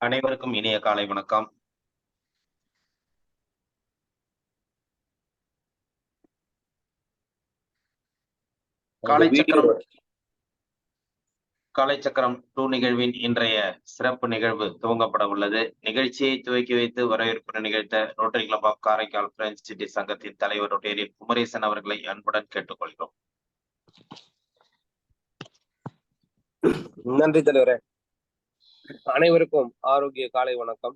அனைவருக்கும் இனிய காலை வணக்கம். காலைச்சக்கரம் 2 நிகழ்வின் இன்றைய சிறப்பு நிகழ்வு துவங்கப்பட உள்ளது. நிகழ்ச்சியை துவக்கி வைத்து வரவேற்பு நிகழ்த்த Rotary club of Karaikal French city சங்கத்தின் தலைவர் ரொட்டேரியன் குமரேசன் அவர்களை அன்புடன் கேட்டுக்கொள்கிறோம். நன்றி தலைவரே. அனைவருக்கும் ஆரோக்கிய காலை வணக்கம்.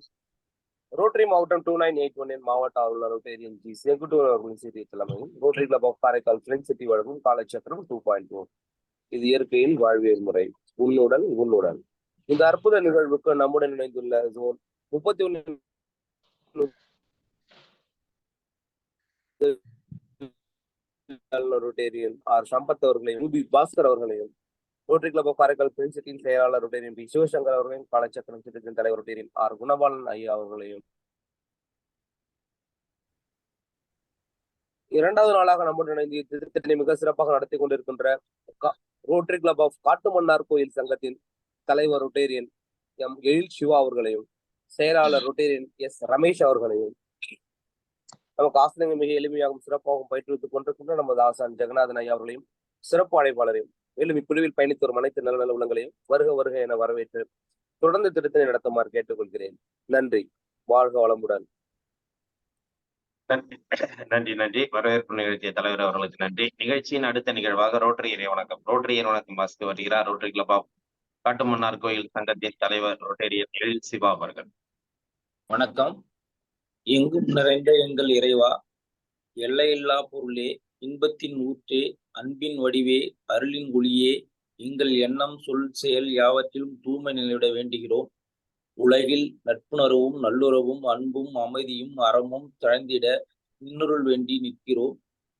ரோட்டரி மாவட்டம் 2981 மாவட்ட ஆளுநர் ரொட்டேரியன் ஜி செங்குட்டூர் அவர்களின் செய்தி தலைமையில் Rotary club of Karaikal French city வழங்கும் காலைச்சக்கரம் 2.4. இது இயற்கையின் வாழ்வியல் முறை, உன்னுடன். இந்த அற்புத நிகழ்வுக்கு நம்முடன் இணைந்துள்ள ஜோன் 31 ரொட்டேரியன் ஆர் சம்பத் அவர்களையும், ரூபி பாஸ்கர் அவர்களையும், rotary club of Karaikal French சிட்டியின் செயலாளர் ரொட்டேரியன் பி சிவசங்கர் அவர்களையும், காலைச்சக்கரம் திட்டத்தின் தலைவர் ரொட்டேரியன் ஆர் குணபாலன் ஐயா அவர்களையும் இரண்டாவது நாளாக நம்முடன் இணைந்து திட்டத்தினை மிக சிறப்பாக நடத்தி கொண்டிருக்கின்ற rotary club of Kattumannar Koil சங்கத்தின் தலைவர் ரொட்டேரியன் எம் எழில் சிவா அவர்களையும், செயலாளர் ரொட்டேரியன் எஸ் ரமேஷ் அவர்களையும், நமக்கு ஆசிரியர்கள் மிக எளிமையாகவும் சிறப்பாகவும் பயிற்றுவித்துக் கொண்டிருக்கின்ற நமது ஆசான் ஜெகநாதன் ஐயா அவர்களையும், சிறப்பு அழைப்பாளரையும், மேலும் இக்குழுவில் பயணித்து வரும் அனைத்து நல்ல உள்ளங்களையும் வருக என வரவேற்று தொடர்ந்து திட்டத்தினை நடத்துமாறு கேட்டுக்கொள்கிறேன். நன்றி. வாழ்க வளமுடன். நன்றி. வரவேற்பு நிகழ்ச்சிய தலைவர் அவர்களுக்கு நன்றி. நிகழ்ச்சியின் அடுத்த நிகழ்வாக ரோட்டரி இறைவணக்கம். ரோட்டரி இறைவணக்கம் வாசித்து வருகிறார் rotary club of Kattumannar Koil சங்கத்தின் தலைவர் ரொட்டேரியன் எழில் சிவா அவர்கள். வணக்கம். எங்கும் நிறைந்த எங்கள் இறைவா, எல்லையில்லா பொருளே, இன்பத்தின் ஊற்றே, அன்பின் வடிவே, அருளின் ஒளியே, எங்கள் எண்ணம் சொல் செயல் யாவற்றிலும் தூய்மை நிலைவிட வேண்டுகிறோம். உலகில் நட்புணர்வும் நல்லுறவும் அன்பும் அமைதியும் அறமும் தழைந்திட இன்னொருள் வேண்டி நிற்கிறோம்.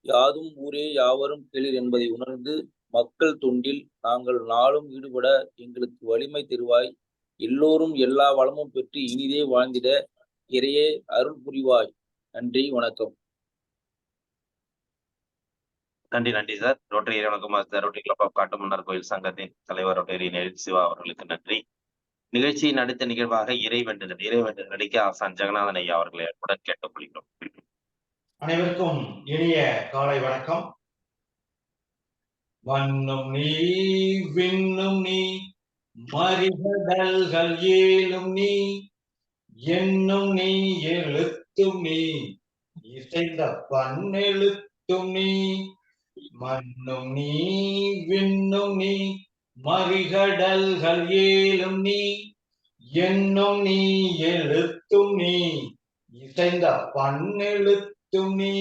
யாதும் ஊரே யாவரும் கேளீர் என்பதை உணர்ந்து மக்கள் தொண்டில் நாங்கள் நாளும் ஈடுபட எங்களுக்கு வலிமை தருவாய். எல்லோரும் எல்லா வளமும் பெற்று இனிதே வாழ்ந்திட இறையே அருள் புரிவாய். நன்றி, வணக்கம். நன்றி சார். ரோட்டரி இறைவணக்கம் Rotary club of Kattumannar Koil சங்கத்தின் தலைவர் ரொட்டேரியன் எழில் சிவா அவர்களுக்கு நன்றி. நிகழ்ச்சியின் அடுத்த நிகழ்வாக இறைவேண்டுதல் நடிக்க ஆசான் ஜெகநாதன் ஐயா அவர்களை உடன் கேட்டுக்கொள்கிறோம். அனைவருக்கும் இனிய காலை வணக்கம். மண்ணும் நீ விண்ணும் நீ மறிகடல்கள் ஏழும் நீ எண்ணும் நீ எழுத்தும் நீ இசைந்த பன்னெழுத்தும் நீ. மண்ணும் நீ விண்ணும் நீ மறிகடல்கள் ஏழும் நீ எண்ணும் நீ எழுத்தும் நீ இசைந்த பன்னெழுத்தும் நீ.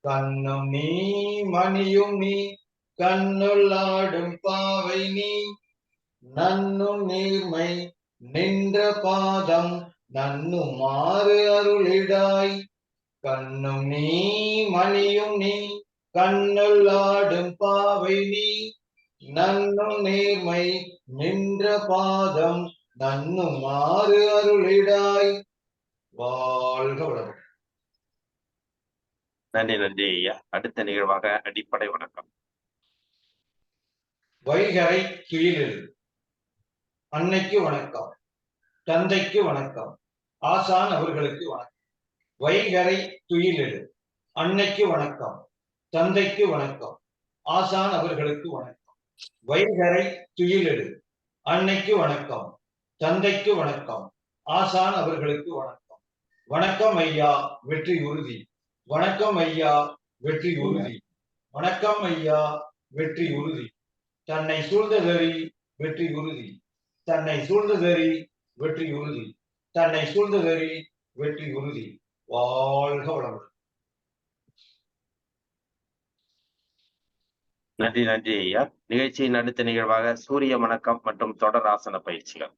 கண்ணும் நீ மணியும் நீ கண்ணுள்ளாடும் பாவை நீ நன்னும் நீர்மை நின்ற பாதம் நன்னுமாறு அருளிடாய். கண்ணும் நீ மணியும் நீ கண்ணுள்ளாடும் பாவை நீ நன்னும் நீர்மை நின்ற பாதம் நன்னுமாறு அருளிடாய். வாழ்க வளமுடன். நன்றி ஐயா. அடுத்த நிகழ்வாக அடிப்படை வணக்கம். வைகரை துயிலெழு. அன்னைக்கு வணக்கம், தந்தைக்கு வணக்கம், ஆசான் அவர்களுக்கு வணக்கம். வைகரை துயிலெழு. அன்னைக்கு வணக்கம், தந்தைக்கு வணக்கம், ஆசான் அவர்களுக்கு வணக்கம். வைகரை துயிலெழு. அன்னைக்கு வணக்கம், தந்தைக்கு வணக்கம், ஆசான் அவர்களுக்கு வணக்கம். வணக்கம் ஐயா, வெற்றி உறுதி. வணக்கம் ஐயா, வெற்றி உறுதி. வணக்கம் ஐயா, வெற்றி உறுதி. தன்னை சூழ்ந்ததறி வெற்றி உறுதி. தன்னை சூழ்ந்ததறி வெற்றி உறுதி. தன்னை சூழ்ந்ததறி வெற்றி உறுதி. வாழ்க வளமுடன். நன்றி நன்றி ஐயா. நிகழ்ச்சியின் அடுத்த நிகழ்வாக சூரிய வணக்கம் மற்றும் தொடர் ஆசன பயிற்சிகள்.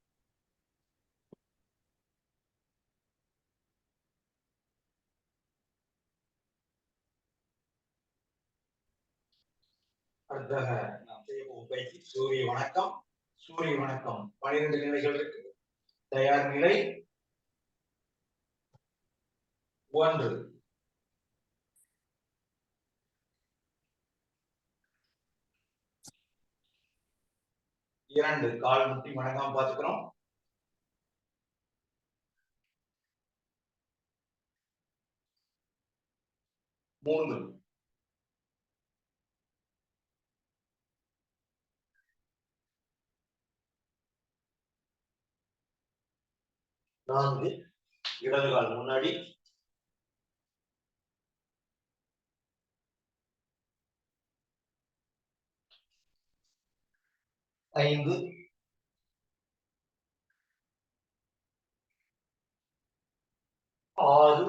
அடுத்ததாக நாம் செய்ய போகும் பயிற்சி சூரிய வணக்கம். சூரிய வணக்கம் 12 நிலைகள் இருக்கு. தயார் நிலை 1. இரண்டு, கால் முட்டி வணங்காம பாத்துக்கிறோம். 3, 4, இடது கால் முன்னாடி, 5, 6,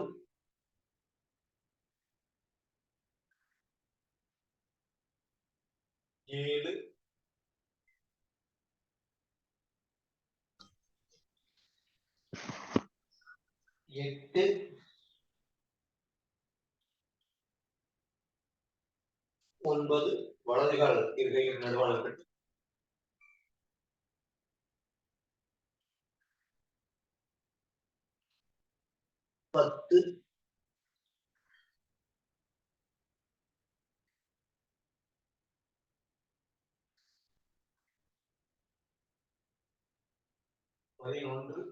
7, 8, 9, வலது கால் இருக்கையில் நடுவாளர் கட்டு, 10, 11,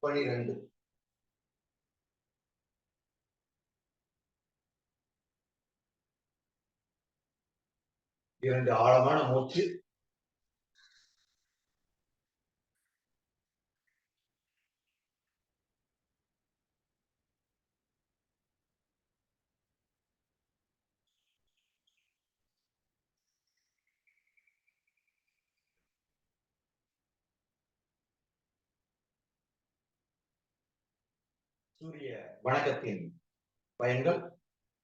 12. இரண்டு ஆழமான மூச்சு. சூரிய வணக்கத்தின் பயன்கள்: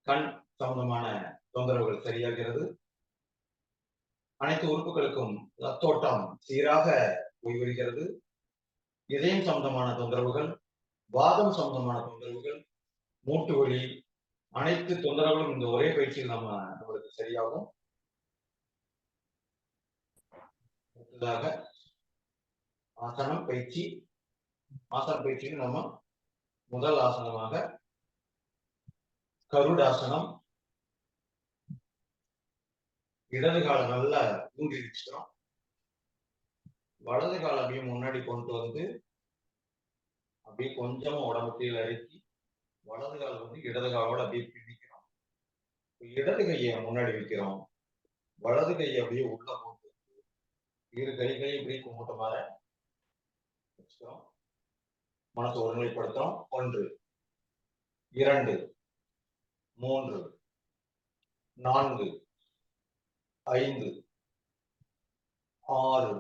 கண் சம்பந்தமான தொந்தரவுகள் சரியாகிறது. அனைத்து உறுப்புகளுக்கும் ரத்தோட்டம் சீராக போய்விடுகிறது. இதயம் சம்பந்தமான தொந்தரவுகள், வாதம் சம்பந்தமான தொந்தரவுகள், மூட்டு வலி, அனைத்து தொந்தரவுகளும் இந்த ஒரே பயிற்சியில் நம்மளுக்கு சரியாகும். அடுத்ததாக ஆசனம் பயிற்சி. ஆசன பயிற்சியில் நம்ம முதல் ஆசனமாக கருடாசனம். இடது காலை நல்லா ஊன்றி வச்சுக்கிறோம். வலது காலை அப்படியே முன்னாடி கொண்டு வந்து அப்படியே கொஞ்சமா உடம்பு கீழே இறக்கி வலது கால் வந்து இடது காலோட அப்படியே பிடிக்கிறோம். இடது கையை முன்னாடி வைக்கிறோம். வலது கையை அப்படியே உள்ள போட்டு இரு கைகளையும் இப்படி கும்பிட்ட மாதிரி வச்சுக்கிறோம். மனசை ஒருநிலைப்படுத்துறோம். 1, 2, 3, 4, 5, 6,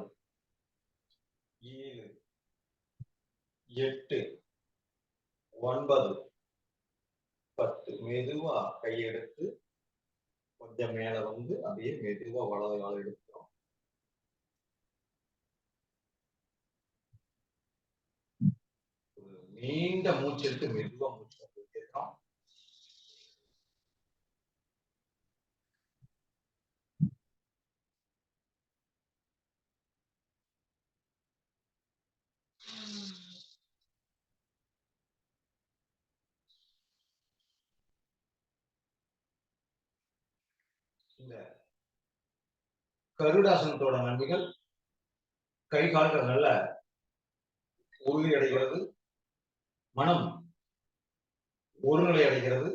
7, 8, 9, 10. மெதுவா கையை எடுத்து கொஞ்சம் மேல வந்து அப்படியே மெதுவா வலது கால எடுக்கிறோம். நீண்ட மூச்சு எடுத்து மெதுவா மூச்சு எடுக்கிறோம். இந்த கருடாசனத்தோட நன்மைகள்: கை கால்கள் நல்ல உறுதி அடைகிறது, மனம் ஒருநிலை அடைகிறது,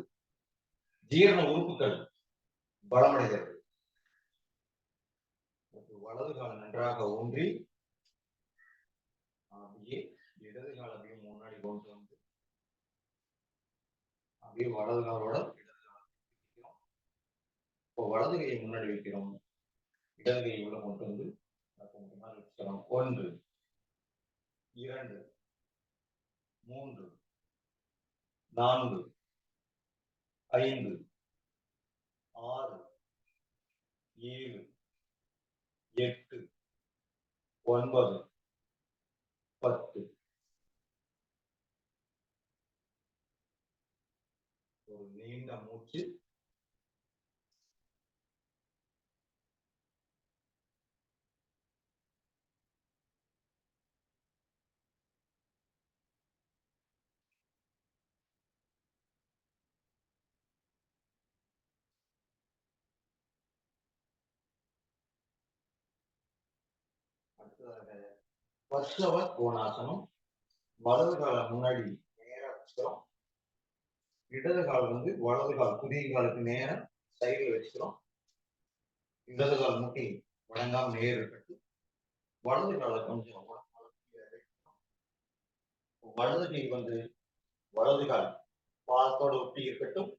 ஜீரண உறுப்புகள் பலமடைகிறது. வலது கால் நன்றாக ஊன்றி அப்படியே இடது கால் அப்படியே முன்னாடி கொண்டு வந்து அப்படியே வலது காலோட இடது கால் வைக்கிறோம். இப்போ வலது கையை முன்னாடி வைக்கிறோம். இடது கையை உள்ள கொண்டு வந்து வச்சுக்கிறோம். 1, 2, 3 4 5 6 7 8 9 10. ஒரு நீண்ட மூச்சு. அடுத்ததாக பர்ஷவ கோணாசனம். வலது காலை முன்னாடி நேரா வச்சுக்கிறோம். இடது கால் வந்து வலது கால் குதிய காலுக்கு நேரா சைடுல வச்சுக்கிறோம். இடது கால் முட்டி வழங்காம நேர் இருக்கட்டும். வலது காலை கொஞ்சம் வலது கை வந்து வலது கால் பாதத்தோட ஒட்டி இருக்கட்டும்.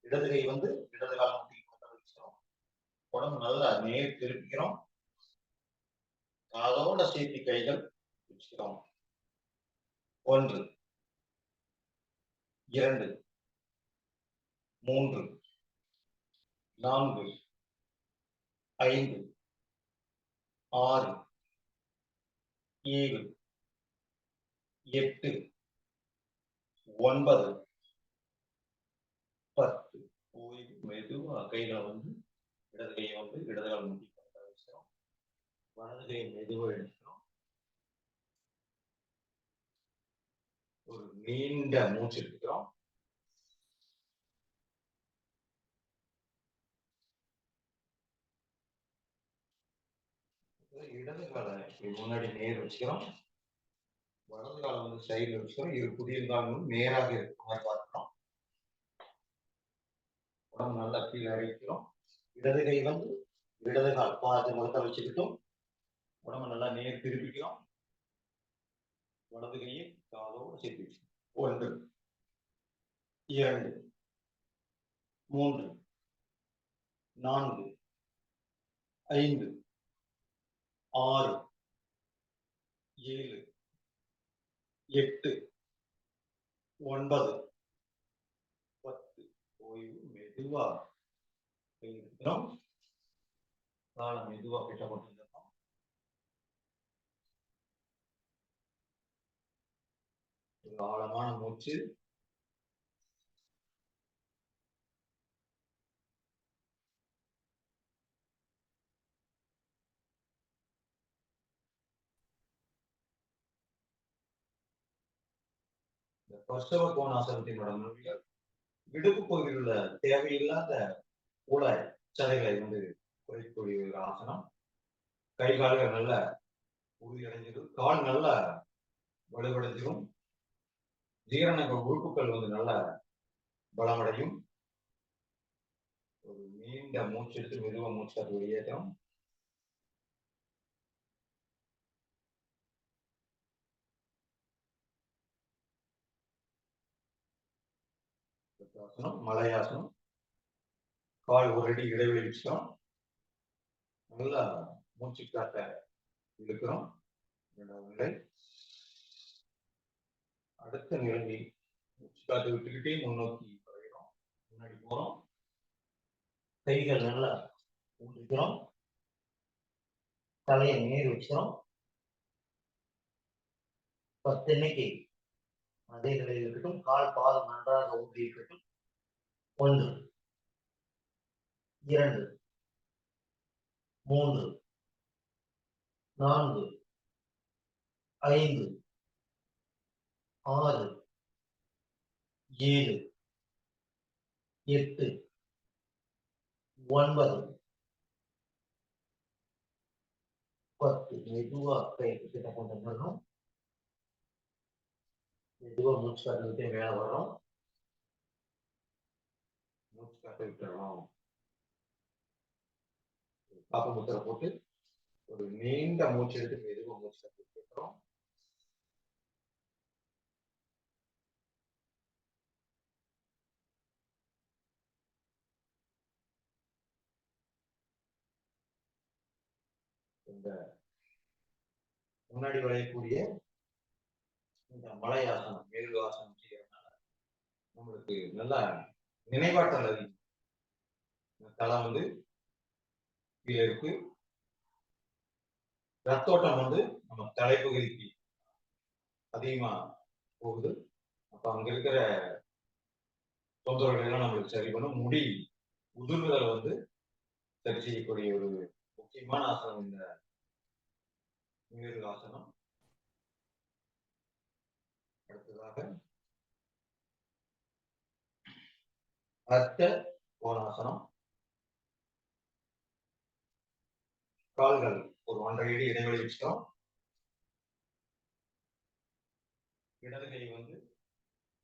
இடது கை வந்து இடது கால் முட்டி வச்சுக்கிறோம். உடம்பு நல்லா நேர் திருப்பிக்கிறோம். அதோட சேர்த்து கைகள் வச்சுக்கிறோம். 1 2 3 4 5 6 7 8 9 10. ஓய்வு. மெதுவா கைகளை வந்து இடது கையை வந்து இடது கால் முட்டி வச்சுக்கிறோம். வலது கையை மெதுவா எடுத்துக்கிறோம். ஒரு நீண்ட மூச்சு எடுத்துக்கிறோம். இடது காலை முன்னாடி நேர் வச்சுக்கிறோம். வலது காலை வந்து சைடுல வச்சுக்கிறோம். இரு புதிய கால்களும் நேராக இருக்கிற மாதிரி பார்க்கிறோம். உடம்பு நல்லா கீழே இறக்கிறோம். இடது கை வந்து இடது கால் பாதத்தை முகத்தை வச்சுக்கிட்டோம். உடம்பு நல்லா நேர் திருப்பிக்கிறோம். வலது கையை காலோடு சேர்த்து 1 2 3 4 5 6 7 8 9 10. ஓய்வு. மெதுவா இருக்கிறோம். காலை மெதுவா கிட்ட கொண்டு வந்துடணும். ஒரு ஆழமான மூச்சு. இந்த பர்ஷவ கோணாசனத்தினோட நுழைகள் இடுப்பு பகுதியில் உள்ள தேவையில்லாத உல சதைகளை வந்து குறைக்கக்கூடிய ஒரு ஆசனம். கை கால்கள் நல்ல உறுதியடைஞ்சிடும். கால் நல்லா வலுவடைஞ்சிடும். ஜீரண உறுப்புகள் வந்து நல்ல பலமடையும். ஒரு நீண்ட மூச்சு எடுத்து மெதுவா மூச்சு காத்து வெளியேற்றம். மலையாசனம். கால் ஒரு அடி இடைவெளி வச்சுக்கிறோம். நல்லா மூச்சு காத்த இழுக்கிறோம். இரண்டாவது நிலை. அடுத்த நிலை மூச்சு காத்து விட்டுக்கிட்டே முன்னோக்கி குறைகிறோம். முன்னாடி போறோம். கைகள் நல்லா ஊற்றிக்கிறோம். தலையை நேர் வச்சுக்கிறோம். 10 எண்ணிக்கை அதே நிலையில் இருக்கட்டும். கால் பாதம் நன்றாக ஊற்றி இருக்கட்டும். 1 2 3 4 5 6 7 8 9 10. மெதுவா கை கிட்ட கொண்டு வரணும். மெதுவா மூச்சு காத்து விட்டு மேல வர்றோம். மூச்சு காத்து விட்டுறோம். காப்பு முத்திரை போட்டு ஒரு நீண்ட மூச்சு எடுத்து மெதுவா மூச்சு காத்து விட்டுறோம். இந்த முன்னாடி வளையக்கூடிய இந்த மலையாசனம் மேலுவாசனம் செய்யறதுனால நம்மளுக்கு நல்லா நினைவாற்றல் அதிகம். தலை வந்து கீழே இருக்கு, ரத்தோட்டம் வந்து நம்ம தலைப்பகுதிக்கு அதிகமா போகுது. அப்ப அங்க இருக்கிற தொந்தரவுகள் எல்லாம் நம்மளுக்கு சரி பண்ணும். முடி உதிர்வுகளை வந்து சரி செய்யக்கூடிய ஒரு முக்கியமான ஆசனம் இந்த மேலுவாசனம். அடுத்ததாக அர்த்த கோணாசனம். கால்கள் ஒரு 1.5 அடி இடைவெளி வச்சுட்டோம். இடது கை வந்து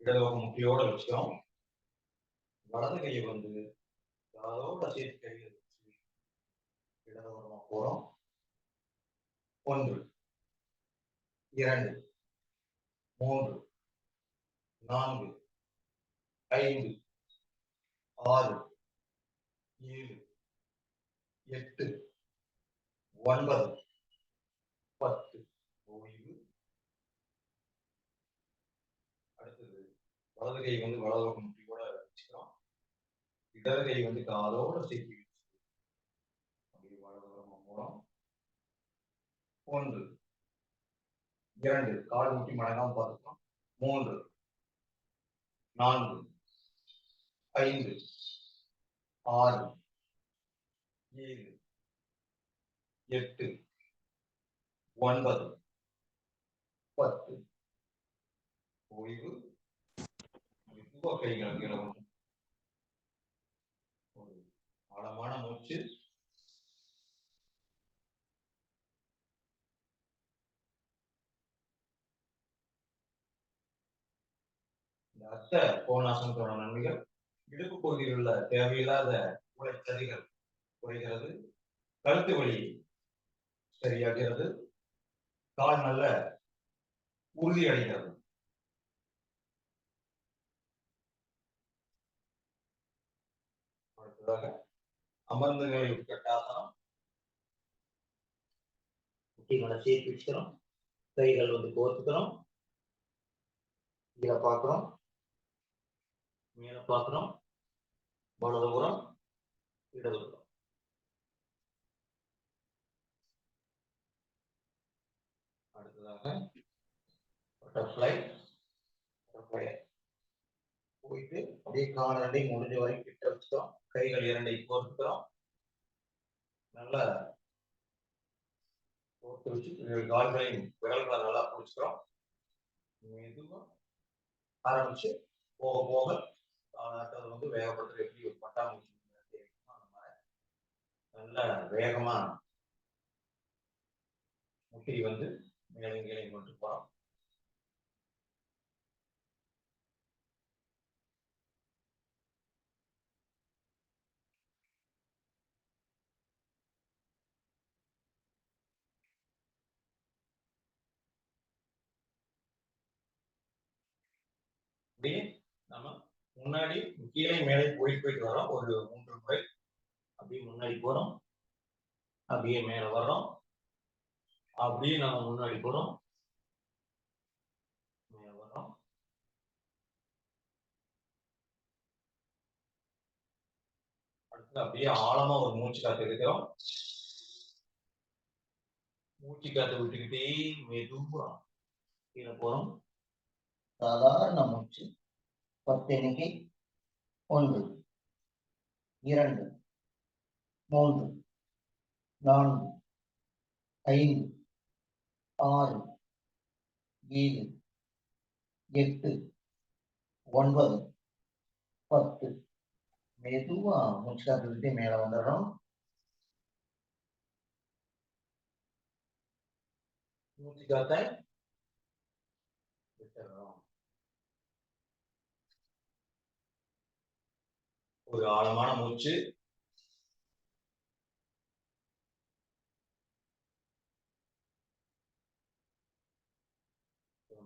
இடது பக்கம் முட்டியோட வச்சுட்டோம். வலது கையை வந்து அதோட சேர்த்து கையில் வச்சு இடது பக்கமா போறோம். 1 2 3 4 5 6 7 8 9 10. ஓய்வு. அடுத்தது வலது கை வந்து வலது பக்கம் முட்டி கூட வச்சுக்கிறோம். இடது கை வந்து காலோட சேர்த்து வச்சு அப்படியே வலது பக்கமா போறோம். 1 2 கால் முட்டி மடங்காம பார்த்துக்கிறோம். 3 4 5 6 7 8 9 10. ஓய்வு. மெதுவா கைகளை கீழே கொண்டு ஒரு ஆழமான மூச்சு. இந்த அர்த்த கோணாசனத்தோட நன்மைகள்: இடுப்பு பகுதியில் உள்ள தேவையில்லாத உளைச்சதிகள் குறைகிறது, கழுத்து வலி சரியாகிறது, கால் நல்ல உறுதி அடைகிறது. அடுத்ததாக அமர்ந்த நிலை உட்கட்டாசனம். முட்டிகளை சேர்த்து வச்சுக்கிறோம். கைகள் வந்து கோர்த்துக்கிறோம். கீழே பார்க்கிறோம், மேல பார்க்கிறோம், வலதுபுறம் இடதுபுறம். அடுத்ததாக பட்டர்ஃப்ளை. போயிட்டு அப்படியே கால் ரெண்டையும் முடிஞ்ச வரைக்கும் கிட்ட வச்சுக்கிறோம். கைகள் இரண்டையும் கோர்த்துக்கிறோம். நல்லா கோர்த்து வச்சு கால்களையும் விரல்களை நல்லா பிடிச்சிக்கிறோம். மெதுவா ஆரம்பிச்சு போக போக அது வந்து வேகப்படுத்துறது எப்படி ஒரு பட்டாம்பூச்சி அந்த மாதிரி நல்ல வேகமா முட்டி வந்து மேலும் கீழே கொண்டு போறோம். அப்படியே நம்ம முன்னாடி கீழே மேலே போயிட்டு வரோம். ஒரு 3 முறை அப்படியே முன்னாடி போறோம், அப்படியே மேல வர்றோம், அப்படியே நம்ம முன்னாடி போறோம், மேல வர்றோம். அடுத்து அப்படியே ஆழமா ஒரு மூச்சு காத்து எடுக்கிறோம். மூச்சு காத்து விட்டுக்கிட்டே மெதுவா கீழே போறோம். சாதாரண மூச்சு. 10 எண்ணிக்கை. 1 2 3 4 5 6 7 8 9 10. மெதுவா மூச்சு காத்துக்கிட்டே மேல வந்துடுறோம். மூச்சு காத்தை விட்டுறோம். ஒரு ஆழமான மூச்சு.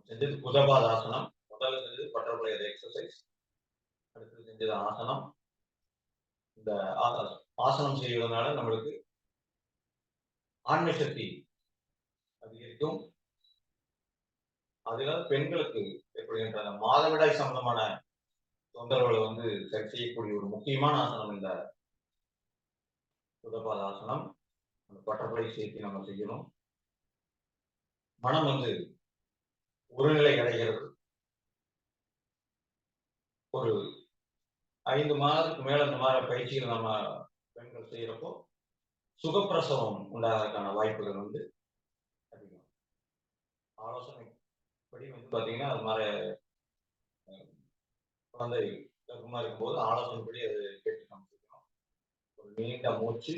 செஞ்சது புதபாதாசனம். முதல்ல செஞ்சது பட்டர்ஃப்ளை எக்ஸசைஸ். அடுத்து செஞ்சது ஆசனம். இந்த ஆசனம் செய்வதனால நம்மளுக்கு ஆன்ம சக்தி அதிகரிக்கும். அதுல பெண்களுக்கு எப்படி அந்த மாதவிடாய் சம்பந்தமான தொந்தரவுகளை வந்து சரி செய்யக்கூடிய ஒரு முக்கியமான ஆசனம் இந்த சுதபாத ஆசனம். அந்த பட்டர்ஃப்ளை சேர்த்து நம்ம செய்யணும். மனம் வந்து ஒருநிலை அடைகிறது. ஒரு 5 மாதத்துக்கு மேல இந்த மாதிரி பயிற்சிகள் நம்ம பெண்கள் செய்யறப்போ சுகப்பிரசவம் உண்டாகிறதுக்கான வாய்ப்புகள் வந்து அதிகம். ஆலோசனைப்படி வந்து பாத்தீங்கன்னா அது மாதிரி குழந்தை கர்ப்பமா இருக்கும்போது ஆலோசனைப்படி அது கேட்டு நம்ம செய்யணும். ஒரு நீண்ட மூச்சு.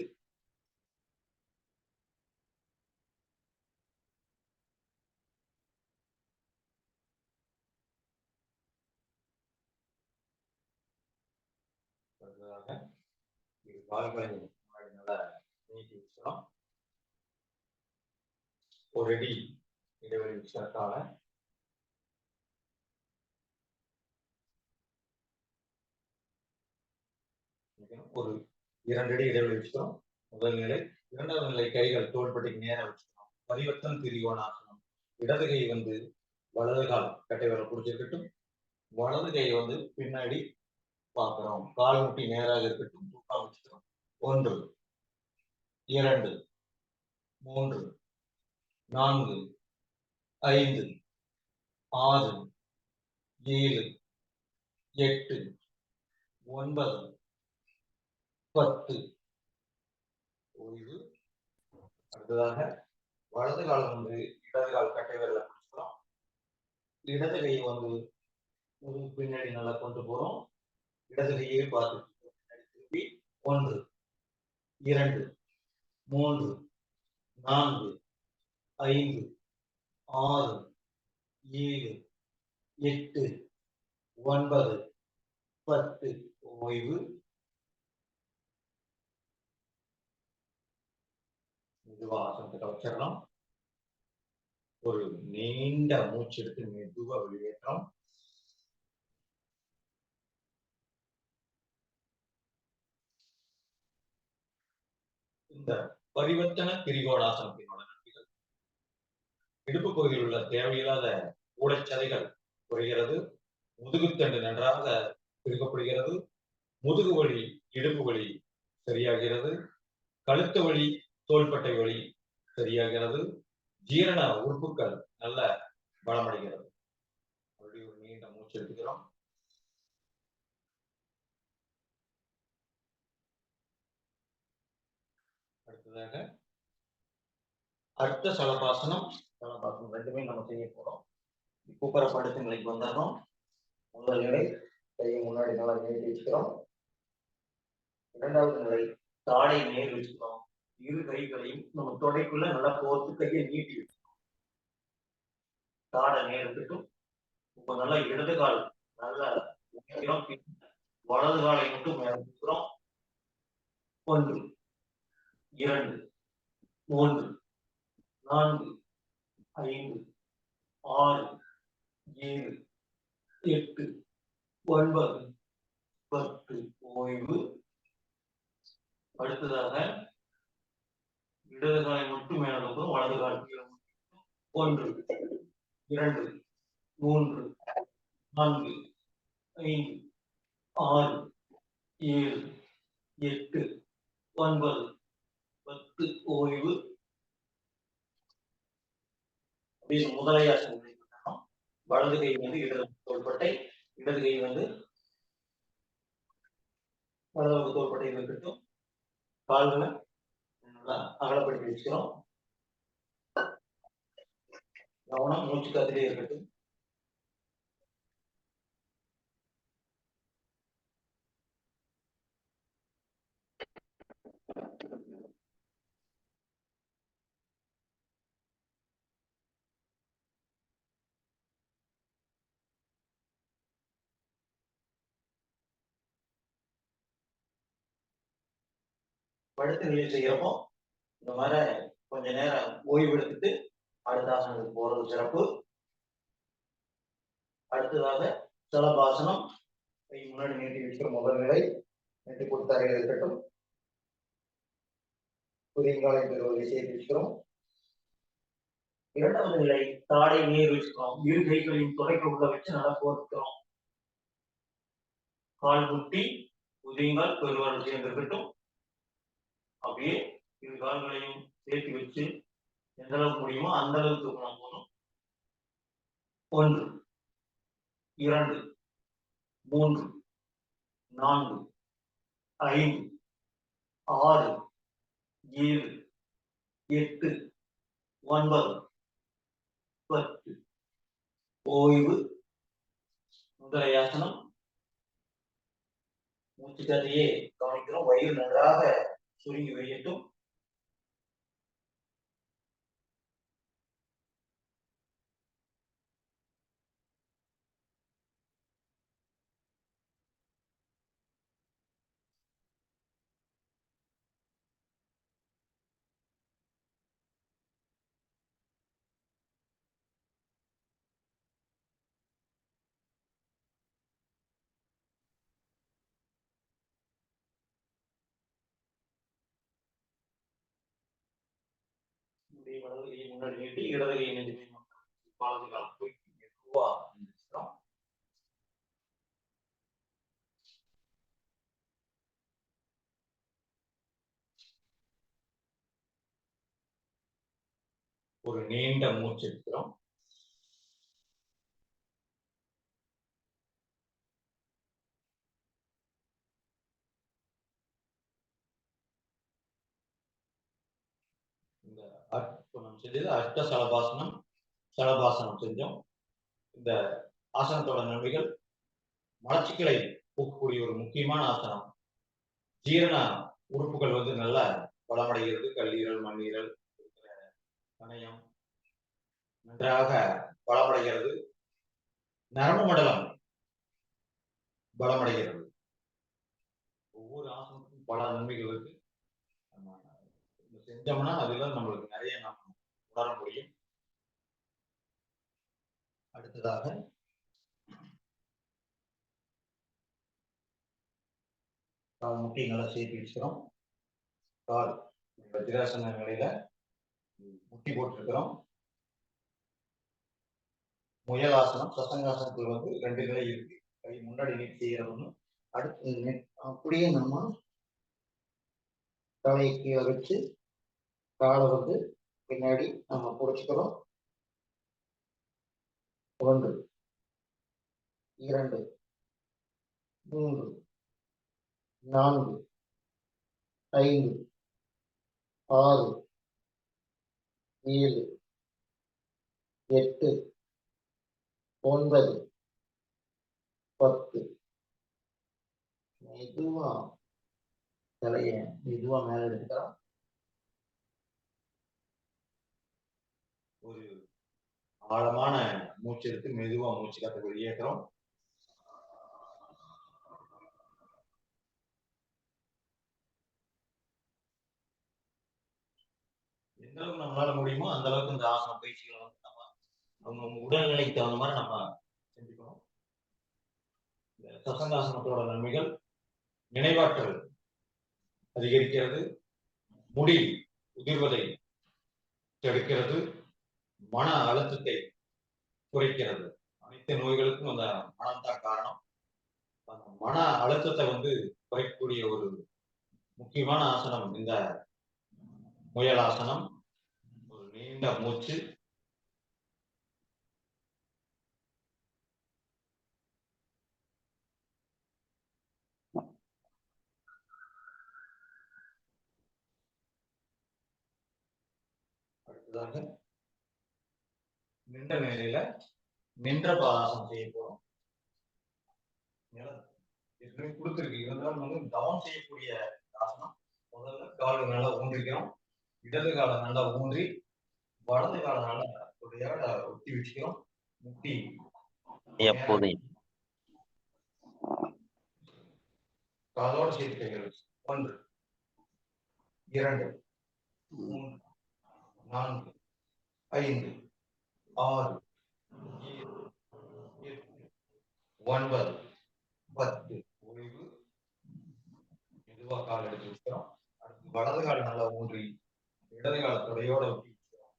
இரு கால்களையும் முன்னாடி நல்லா நீட்டி வச்சுக்கலாம். ஒரு அடி இடைவெளி வச்சுக்கிறதுக்காக ஒரு 2 அடி இடைவெளி வச்சுக்கிறோம். முதல் நிலை. இரண்டாவது நிலை கைகள் தோள்பட்டைக்கு நேரம் வச்சுக்கிறோம். பரிவர்த்தன திரிகோணாசனம். இடது கை வந்து வலது கால் கட்டை விரல் பிடிச்சிருக்கட்டும். வலது கை வந்து பின்னாடி பார்க்கிறோம். கால் முட்டி நேராக இருக்கட்டும். தூக்கா வச்சுக்கிறோம். 1 2 3 4 5 6 7 8 9 10. ஓய்வு. அடுத்ததாக வலது கால் வந்து இடது கால் கட்டை விரல பிடிச்சிக்கிறோம். இடது கை வந்து பின்னாடி நல்லா கொண்டு போறோம். இடது கையை பார்த்து திருப்பி 1 2 3 4 5 6 7 8 9 10. ஓய்வு. மெதுவா ஆசனத்தை வச்சிடலாம். ஒரு நீண்ட மூச்சு எடுத்து மெதுவா வெளியேற்றோம். இந்த பரிவர்த்தன திரிகோணாசனத்தினோட நன்மைகள்: இடுப்பு பகுதியில் உள்ள தேவையில்லாத ஊடச்சதைகள் குறைகிறது. முதுகுத்தண்டு நன்றாக திருக்கப்படுகிறது. முதுகு வலி, இடுப்பு வலி சரியாகிறது. கழுத்து வலி, தோள்பட்டை வலி சரியாகிறது. ஜீரண உறுப்புகள் நல்ல பலமடைகிறது. ஒரு நீண்ட மூச்சு எடுத்துக்கிறோம். அடுத்ததாக அர்த்த சலபாசனம், சலபாசனம் ரெண்டுமே நம்ம செய்ய போறோம். கூப்பர படுத்த நிலைக்கு வந்துடணும். முதல் நிலை கையை முன்னாடி நல்லா நீட்டி வச்சுக்கிறோம். இரண்டாவது நிலை தாடை நேர் வச்சுக்கிறோம். இரு கைகளையும் நம்ம தொடைக்குள்ள நல்லா கோர்த்து கையை நீட்டி வச்சுக்கிறோம். தாடை நேர் இருக்கட்டும். இப்ப நல்லா இடது கால் நல்லா வலது காலை மட்டும் மேல வச்சுக்கிறோம். 1 2 3 4 5 6 7 8 9 10. ஓய்வு. அடுத்ததாக இடது காலை மட்டும் மேல வைக்கிறோம். வலது கால் 1 2 3 4 5 6 7 8 9 10. ஓய்வு. முதலையாசனம். வலது கை வந்து இடது தோள்பட்டை, இடது கை வந்து வலது தோள்பட்டை இருக்கட்டும். கால்களை நல்லா அகலப்படுத்தி வச்சுக்கிறோம். கவனம் மூச்சு காத்திலே இருக்கட்டும். படுத்த நிலை செய்யறப்போ இந்த மாதிரி கொஞ்ச நேரம் ஓய்வு எடுத்துட்டு அடுத்த ஆசனத்துக்கு போறது சிறப்பு. அடுத்ததாக சலபாசனம். கை முன்னாடி நீட்டி வச்சுக்கிற முதல் நிலை நீட்டி கொடுத்த அறையில் இருக்கட்டும். புதியங்காலை பெறுவதை சேர்த்து வச்சுக்கிறோம். இரண்டாவது நிலை தாடை நேர் வச்சுக்கிறோம். இரு கைகளையும் தொடைக்க உள்ள வச்சு நல்லா கோர்க்கிறோம். கால் முட்டி உதயங்கால் பெருவாள் சேர்ந்திருக்கட்டும். அப்படியே இரு கால்களையும் சேர்த்து வச்சு எந்த அளவுக்கு முடியுமோ அந்த அளவுக்கு தூக்கணும் போதும். 1 2 3 4 5 6 7 8 9 10. ஓய்வு. முதலையாசனம். மூச்சு கதையே கவனிக்கிறோம். வயிறு நன்றாக சுருங்கி வையட்டும். வலது கையை முன்னாடி நீட்டி இடது கையை நெஞ்சு வலது காலம் போய் மெதுவா எந்திரிச்சிடும். ஒரு நீண்ட மூச்சு எடுக்கிறோம். இந்த நம்ம செஞ்சது அஷ்ட சலபாசனம், சலபாசனம் செஞ்சோம். இந்த ஆசனத்தோட நன்மைகள் மலச்சிக்கலை போக்கக்கூடிய ஒரு முக்கியமான ஆசனம். ஜீரண உறுப்புகள் வந்து நல்ல பலமடைகிறது. கல்லீரல், மண்ணீரல், கணையம் நன்றாக பலமடைகிறது. நரம்பு மண்டலம் பலமடைகிறது. ஒவ்வொரு ஆசனத்துக்கும் பல நன்மைகள் இருக்கு. செஞ்சோம்னா அதுல நம்மளுக்கு நிறைய நம்ம உணர முடியும். அடுத்ததாக கால் முட்டி நல்லா சேர்த்து வச்சுக்கிறோம். கால் வஜ்ராசன நிலையில முட்டி போட்டிருக்கிறோம். முயலாசனம், சசங்காசனத்துல வந்து 2 நிலை இருக்கு. கை முன்னாடி நீட்டி செய்யறது ஒண்ணு. அடுத்து அப்படியே நம்ம தலையை கீழே வச்சு காலை வந்து பின்னாடி நம்ம புடிச்சுக்கிறோம். 1 2 3 4 5 6 7 8 9 10. மெதுவா தலைய மெதுவா மேல எடுத்துக்கலாம். ஒரு ஆழமான மூச்சு எடுத்து மெதுவா மூச்சு காத்த வெளியேற்றுறோம். எந்த அளவுக்கு நம்மளால முடியுமோ அந்த அளவுக்கு இந்த ஆசன பயிற்சிகளை வந்து நம்ம உடல்நிலைக்கு தகுந்த மாதிரி நம்ம செஞ்சுக்கணும். இந்த சசங்காசனத்தோட நன்மைகள் நினைவாற்றல் அதிகரிக்கிறது, முடி உதிர்வதை தடுக்கிறது, மன அழுத்தத்தை குறைக்கிறது. அனைத்து நோய்களுக்கும் அந்த மனம்தான் காரணம். அந்த மன அழுத்தத்தை வந்து குறைக்கக்கூடிய ஒரு முக்கியமான ஆசனம் இந்த முயலாசனம். ஒரு நீண்ட மூச்சு. அடுத்ததாக நின்ற நிலையில நின்ற பாதாசனம் செய்ய போறோம். ஏற்கனவே கொடுத்துருக்கு, இருந்தாலும் வந்து கவனம் செய்யக்கூடிய ஆசனம். முதல்ல கால் நல்லா ஊன்றிக்கிறோம். இடது காலை நல்லா ஊன்றி வலது காலை நல்லா ஒட்டி வச்சுக்கிறோம். முட்டி எப்போதையும் காலோட சேர்த்து கைகள் 1 2 3 4 5 6 7 8 9 10. ஓய்வு. மெதுவா கால் எடுத்து வச்சுக்கிறோம். அடுத்து வலது கால் நல்லா ஊன்றி இடது கால தொடையோட ஒட்டி வச்சுக்கிறோம்.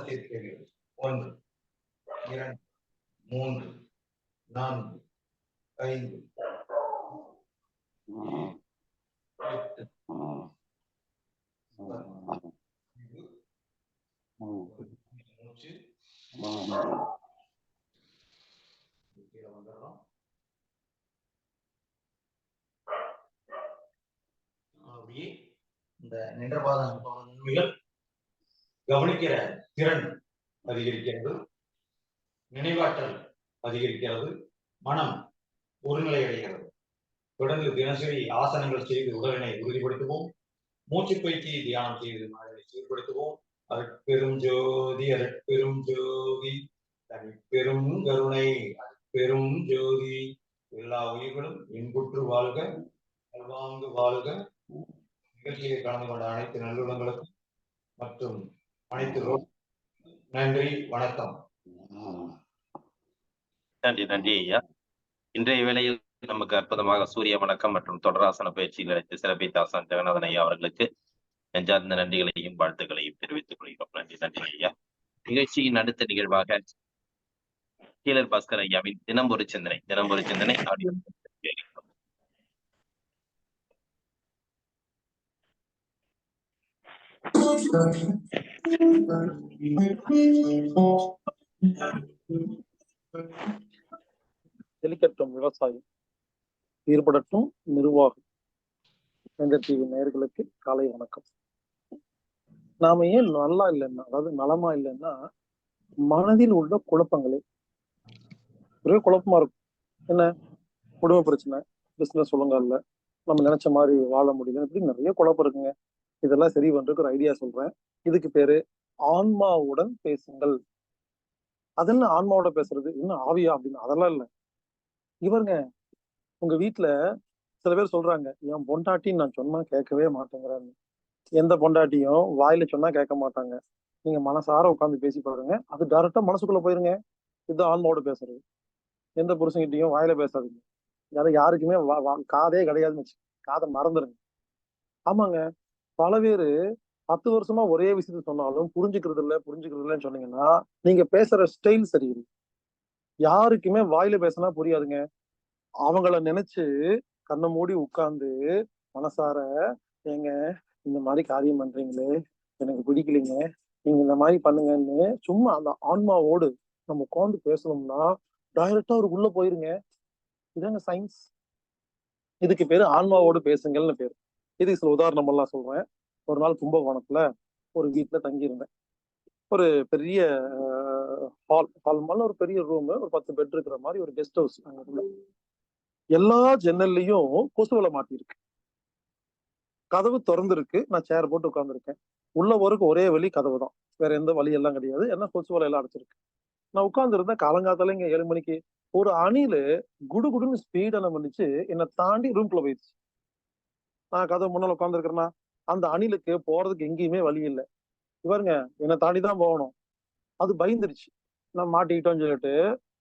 வரிசை கேள்விகள். 1, 2, 3, 4, 5, 8, 10, மூச்சு கீழே வந்துடுறோம். அப்படியே இந்த நின்றபாதம் நன்மைகள் கவனிக்கிற திறன் அதிகரிக்கிறது, நினைவாற்றல் அதிகரிக்கிறது, மனம் ஒருநிலை அடைகிறது. தொடர்ந்து தினசரி ஆசனங்கள் செய்து உடலினை உறுதிப்படுத்துவோம். மூச்சு பயிற்சி தியானம் செய்து மனதை சீர்படுத்துவோம். அருட்பெரும் ஜோதி அருட்பெரும் ஜோதி தனிப்பெரும் கருணை அருட்பெரும் ஜோதி. எல்லா உயிர்களும் இன்புற்று வாழ்க, வாழ்வாங்கு வாழ்க. நிகழ்ச்சியை கலந்து கொண்ட அனைத்து நல்லுள்ளங்களுக்கும் மற்றும் அனைத்து நன்றி, வணக்கம். நன்றி நன்றி ஐயா. இன்றைய வேளையில் நமக்கு அற்புதமாக சூரிய வணக்கம் மற்றும் தொடராசன பயிற்சிகள் அளித்து சிறப்பித்த ஆசான் ஜெகநாதன் ஐயா அவர்களுக்கு நெஞ்சார்ந்த நன்றிகளையும் வாழ்த்துக்களையும் தெரிவித்துக் கொள்கிறோம். நன்றி நன்றி ஐயா. நிகழ்ச்சியின் அடுத்த நிகழ்வாக கீழர் பாஸ்கர் ஐயாவின் தினம் ஒரு சிந்தனை ஆடியோ செழிக்கட்டும் விவசாயம், ஈடுபடட்டும் நிர்வாகம். என்ற டிவி நேயர்களுக்கு காலை வணக்கம். நாம ஏன் நல்லா இல்லைன்னா, அதாவது நலமா இல்லைன்னா, மனதில் உள்ள குழப்பங்களே ஒரே குழப்பமா இருக்கும். என்ன குடும்ப பிரச்சனை, பிசினஸ் ஒழுங்கா இல்லை, நம்ம நினைச்ச மாதிரி வாழ முடியல, இப்படி நிறைய குழப்பம் இருக்குங்க. இதெல்லாம் சரி பண்றதுக்கு ஒரு ஐடியா சொல்றேன். இதுக்கு பேரு ஆன்மாவுடன் பேசுங்கள். அது என்ன ஆன்மாவோட பேசுறது, இன்னும் ஆவியா அப்படின்னு? அதெல்லாம் இல்லை. இவருங்க உங்க வீட்டுல சில பேர் சொல்றாங்க, என் பொண்டாட்டின்னு நான் சொன்னா கேட்கவே மாட்டேங்கிறான்னு. எந்த பொண்டாட்டியும் வாயில சொன்னா கேட்க மாட்டாங்க. நீங்க மனசார உட்காந்து பேசி பாருங்க, அது டைரக்டா மனசுக்குள்ள போயிருங்க. இது ஆன்மாவோட பேசுறது. எந்த புருஷங்கிட்டையும் வாயில பேசாதீங்க. அது யாருக்குமே காதே கிடையாதுன்னு வச்சு காதை மறந்துடுங்க. ஆமாங்க, பல பேரு 10 வருஷமா ஒரே விஷயத்த சொன்னாலும் புரிஞ்சுக்கிறது இல்லைன்னு சொன்னீங்கன்னா நீங்க பேசுற ஸ்டைல் சரியில்லை. யாருக்குமே வாயில பேசினா புரியாதுங்க. அவங்கள நினைச்சு கண்ணை மூடி உட்கார்ந்து மனசார, ஏங்க இந்த மாதிரி காரியம் பண்றீங்களே எனக்கு பிடிக்கலைங்க, நீங்க இந்த மாதிரி பண்ணுங்கன்னு சும்மா அந்த ஆன்மாவோடு நம்ம உட்காந்து பேசணும்னா டைரக்டா அவருக்கு உள்ள போயிருங்க. இதாங்க சயின்ஸ். இதுக்கு பேரு ஆன்மாவோடு பேசுங்கள்னு பேரு. இதுக்கு சில உதாரணம் எல்லாம் சொல்றேன். ஒரு நாள் கும்பகோணத்துல ஒரு வீட்டுல தங்கியிருந்தேன். ஒரு பெரிய ஹால் மேல ஒரு பெரிய ரூம், ஒரு 10 பெட் இருக்கிற மாதிரி ஒரு கெஸ்ட் ஹவுஸ். அங்க எல்லா ஜன்னல்லையும் கொசுவலை மாட்டிருக்கு. கதவு திறந்துருக்கு. நான் சேர் போட்டு உட்காந்துருக்கேன். உள்ள வரைக்கும் ஒரே வழி கதவு தான், வேற எந்த வழி எல்லாம் கிடையாது. ஏன்னா கொசுவலை எல்லாம் அடைச்சிருக்கு. நான் உட்கார்ந்து இருந்தேன். காலங்காத்தால இங்க 7 மணிக்கு ஒரு அணிலு குடுகுடுன்னு ஸ்பீட் என்ன பண்ணிச்சு, என்னை தாண்டி ரூம்குள்ள போயிடுச்சு. நான் கதவு முன்னால உட்காந்துருக்கிறேன்னா அந்த அணிலுக்கு போறதுக்கு எங்கேயுமே வழி இல்லை. இவருங்க என்னை தாண்டி தான் போகணும். அது பயந்துருச்சு, நான் மாட்டிக்கிட்டோம்னு சொல்லிட்டு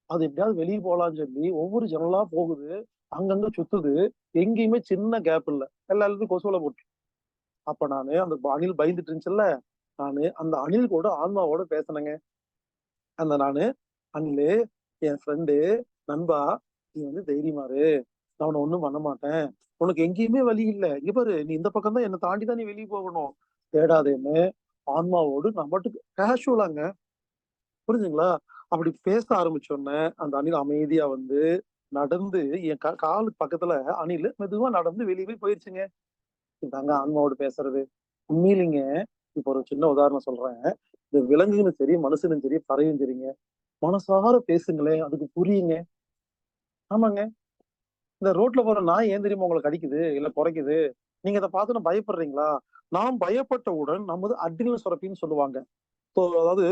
அது எப்படியாவது வெளியே போகலான்னு சொல்லி ஒவ்வொரு ஜன்னலா போகுது, அங்கங்க சுத்துது. எங்கேயுமே சின்ன கேப் இல்லை, எல்லா இடத்துலையும் கொசுவலை போட்டு. அப்ப நானு அந்த அணில் பயந்துட்டு இருந்துச்சுல்ல, நானு அந்த அணில் கூட ஆன்மாவோட பேசினேங்க. அந்த நானு, அணிலு என் ஃப்ரெண்டு, நண்பா, நீ தைரியமாரு, நான் உன்னை ஒண்ணும் பண்ண மாட்டேன், உனக்கு எங்கேயுமே வழி இல்லை, இவரு நீ இந்த பக்கம் தான், என்னை தாண்டி தான் நீ வெளியே போகணும், தேடாதேன்னு ஆன்மாவோடு நான் மட்டும் கேஷுவலாங்க. புரிஞ்சுங்களா? அப்படி பேச ஆரம்பிச்சோடனே அந்த அணில் அமைதியா நடந்து என் காலுக்கு பக்கத்துல அணில் மெதுவா நடந்து வெளியே போயிருச்சுங்க. இதாங்க ஆன்மாவோடு பேசுறது. உண்மையிலிங்க. இப்ப ஒரு சின்ன உதாரணம் சொல்றேன். இந்த விலங்குகளும் சரி, மனுஷனும் சரி, பறவையும் சரிங்க, மனசார பேசுங்களேன், அதுக்கு புரியுங்க. ஆமாங்க, இந்த ரோட்ல போற நாய் ஏன் தெரியுமா உங்களை கடிக்குது இல்ல குறைக்குது? நீங்க அதை பார்த்து பயப்படுறீங்களா? நாம் பயப்பட்டவுடன் நமது அட்ரினல் சுரப்பின்னு சொல்லுவாங்க. அதாவது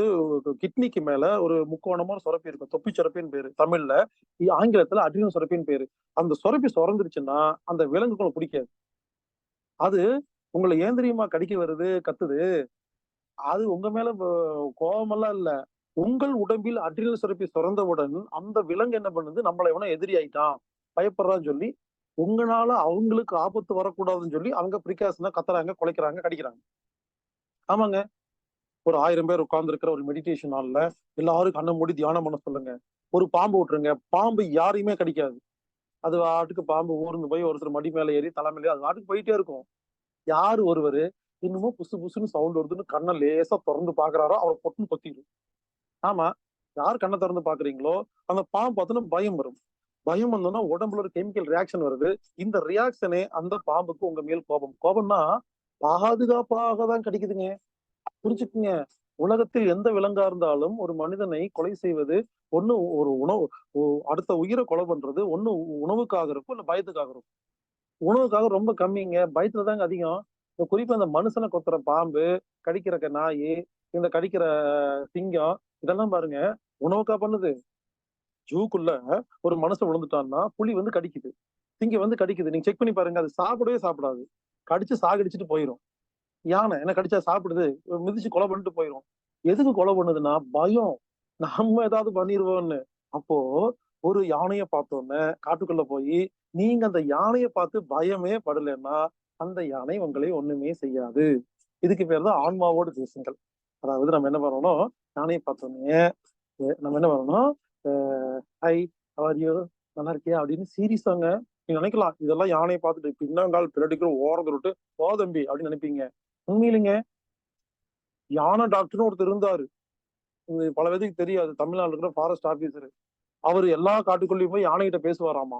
கிட்னிக்கு மேல ஒரு முக்கோணமான சுரப்பி இருக்கும், தொப்பி சுரப்பின்னு பேரு தமிழ்ல, ஆங்கிலத்துல அட்ரினல் சுரப்பின்னு பேரு. அந்த சுரப்பி சுரந்துருச்சுன்னா அந்த விலங்குகளை பிடிக்காது. அது உங்களை ஏன் தெரியுமா கடிக்க வருது, கத்துது? அது உங்க மேல கோபமெல்லாம் இல்ல. உங்கள் உடம்பில் அட்ரினல் சுரப்பி சுரந்தவுடன் அந்த விலங்கு என்ன பண்ணுது, நம்மளை எவனா எதிரி ஆயிட்டான், பயப்படுறான்னு சொல்லி உங்களால அவங்களுக்கு ஆபத்து வரக்கூடாதுன்னு சொல்லி அவங்க பிரிகாஷனா கத்துறாங்க, குலைக்கிறாங்க, கடிக்கிறாங்க. ஆமாங்க, ஒரு 1000 பேர் உட்கார்ந்துருக்கிற ஒரு மெடிடேஷன் ஹால்ல எல்லாரும் கண்ணை மூடி தியானம் பண்ண சொல்லுங்க. ஒரு பாம்பு விட்டுருங்க, பாம்பு யாரையுமே கடிக்காது. அது வாட்டுக்கு பாம்பு ஊர்ந்து போய் ஒருத்தர் மடி மேல ஏறி தலை மேலே அது வாட்டுக்கு போயிட்டே இருக்கும். யாரு ஒருவரு இன்னமும் புசு புசுன்னு சவுண்ட் வருதுன்னு கண்ணை லேசா திறந்து பாக்குறாரோ அவரை பொட்டுன்னு கொத்திடும். ஆமா, யார் கண்ணை திறந்து பாக்குறீங்களோ அந்த பாம்பு பார்த்தோன்னா பயம் வரும். பயம் வந்தோம்னா உடம்புல ஒரு கெமிக்கல் ரியாக்ஷன் வருது. இந்த ரியாக்ஷனே அந்த பாம்புக்கு உங்க மேல் கோபம். கோபம்னா பாதுகாப்பாக தான் கிடைக்குதுங்க. புரிஞ்சுக்குங்க. உலகத்தில் எந்த விலங்கா இருந்தாலும் ஒரு மனிதனை கொலை செய்வது ஒண்ணு ஒரு உணவு, அடுத்த உயிரை கொலை பண்றது ஒண்ணு உணவுக்காக இருக்கும், இல்ல பயத்துக்காக இருக்கும். உணவுக்காக ரொம்ப கம்மிங்க, பயத்துல தாங்க அதிகம். இந்த குறிப்பா இந்த மனுஷனை கொத்துற பாம்பு, கடிக்கிற நாய், இந்த கடிக்கிற சிங்கம், இதெல்லாம் பாருங்க உணவுக்கா பண்ணுது. ஜூக்குள்ள ஒரு மனுஷன் விழுந்துட்டான்னா புலி வந்து கடிக்குது, சிங்கம் வந்து கடிக்குது. நீங்க செக் பண்ணி பாருங்க, அது சாப்பிடவே சாப்பிடாது, கடிச்சு சாகடிச்சுட்டு போயிடும். யானை என்ன கடிச்சா சாப்பிடுது, மிதிச்சு கொலை பண்ணிட்டு போயிடும். எதுக்கு கொலை பண்ணுதுன்னா பயம், நம்ம ஏதாவது பண்ணிடுவோம்னு. அப்போ ஒரு யானைய பார்த்தோன்னே காட்டுக்குள்ள போய் நீங்க அந்த யானையை பார்த்து பயமே படலைன்னா அந்த யானை உங்களை ஒண்ணுமே செய்யாது. இதுக்கு பேர் தான் ஆன்மாவோடு பேசுங்கள். அதாவது நம்ம என்ன பண்ணணும், யானையை பார்த்தோன்னே நம்ம என்ன பண்ணணும், ஹை அவர் யூ, நல்லா இருக்கியா அப்படின்னு சீரியஸாங்க. நீங்க நினைக்கலாம் இதெல்லாம் யானையை பார்த்துட்டு பின்னாங்கால் பின்னாடிக்கிற ஓரத்தை விட்டு போ தம்பி அப்படின்னு நினைப்பீங்க. உண்மையிலுங்க, யானை டாக்டர்னு ஒருத்தர் இருந்தாரு. இது பல பேருக்கு தெரியாது. தமிழ்நாட்டுல இருக்கிற ஃபாரஸ்ட் ஆபீசர். அவரு எல்லா காட்டுக்குள்ளேயும் போய் யானை கிட்ட பேசுவாராமா,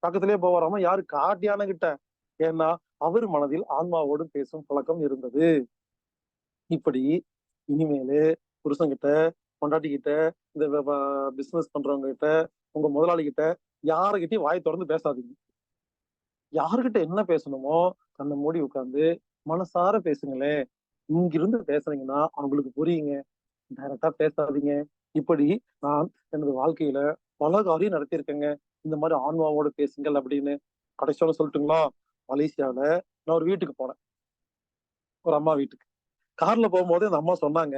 பக்கத்திலேயே போவாராமா. யாரு? காட்டு யானை கிட்ட. ஏன்னா அவர் மனதில் ஆன்மாவோடு பேசும் பழக்கம் இருந்தது. இப்படி இனிமேலு புருஷன்கிட்ட, பொண்டாட்டி கிட்ட, இந்த பிசினஸ் பண்றவங்க கிட்ட, உங்க முதலாளி கிட்ட, யாருகிட்டயும் வாய் திறந்து பேசாதீங்க. யாருகிட்ட என்ன பேசணுமோ கண்ணை மூடி உட்கார்ந்து மனசார பேசுங்களேன். இங்கிருந்து பேசுறீங்கன்னா அவங்களுக்கு புரியுங்க. டைரக்டா பேசாதீங்க. இப்படி நான் எனது வாழ்க்கையில பல காரியம் நடத்தியிருக்கேங்க. இந்த மாதிரி ஆன்மாவோட பேசுங்கள் அப்படின்னு. கடைசியோட சொல்லட்டுங்களா, மலேசியால நான் ஒரு வீட்டுக்கு போனேன், ஒரு அம்மா வீட்டுக்கு. கார்ல போகும்போது அந்த அம்மா சொன்னாங்க,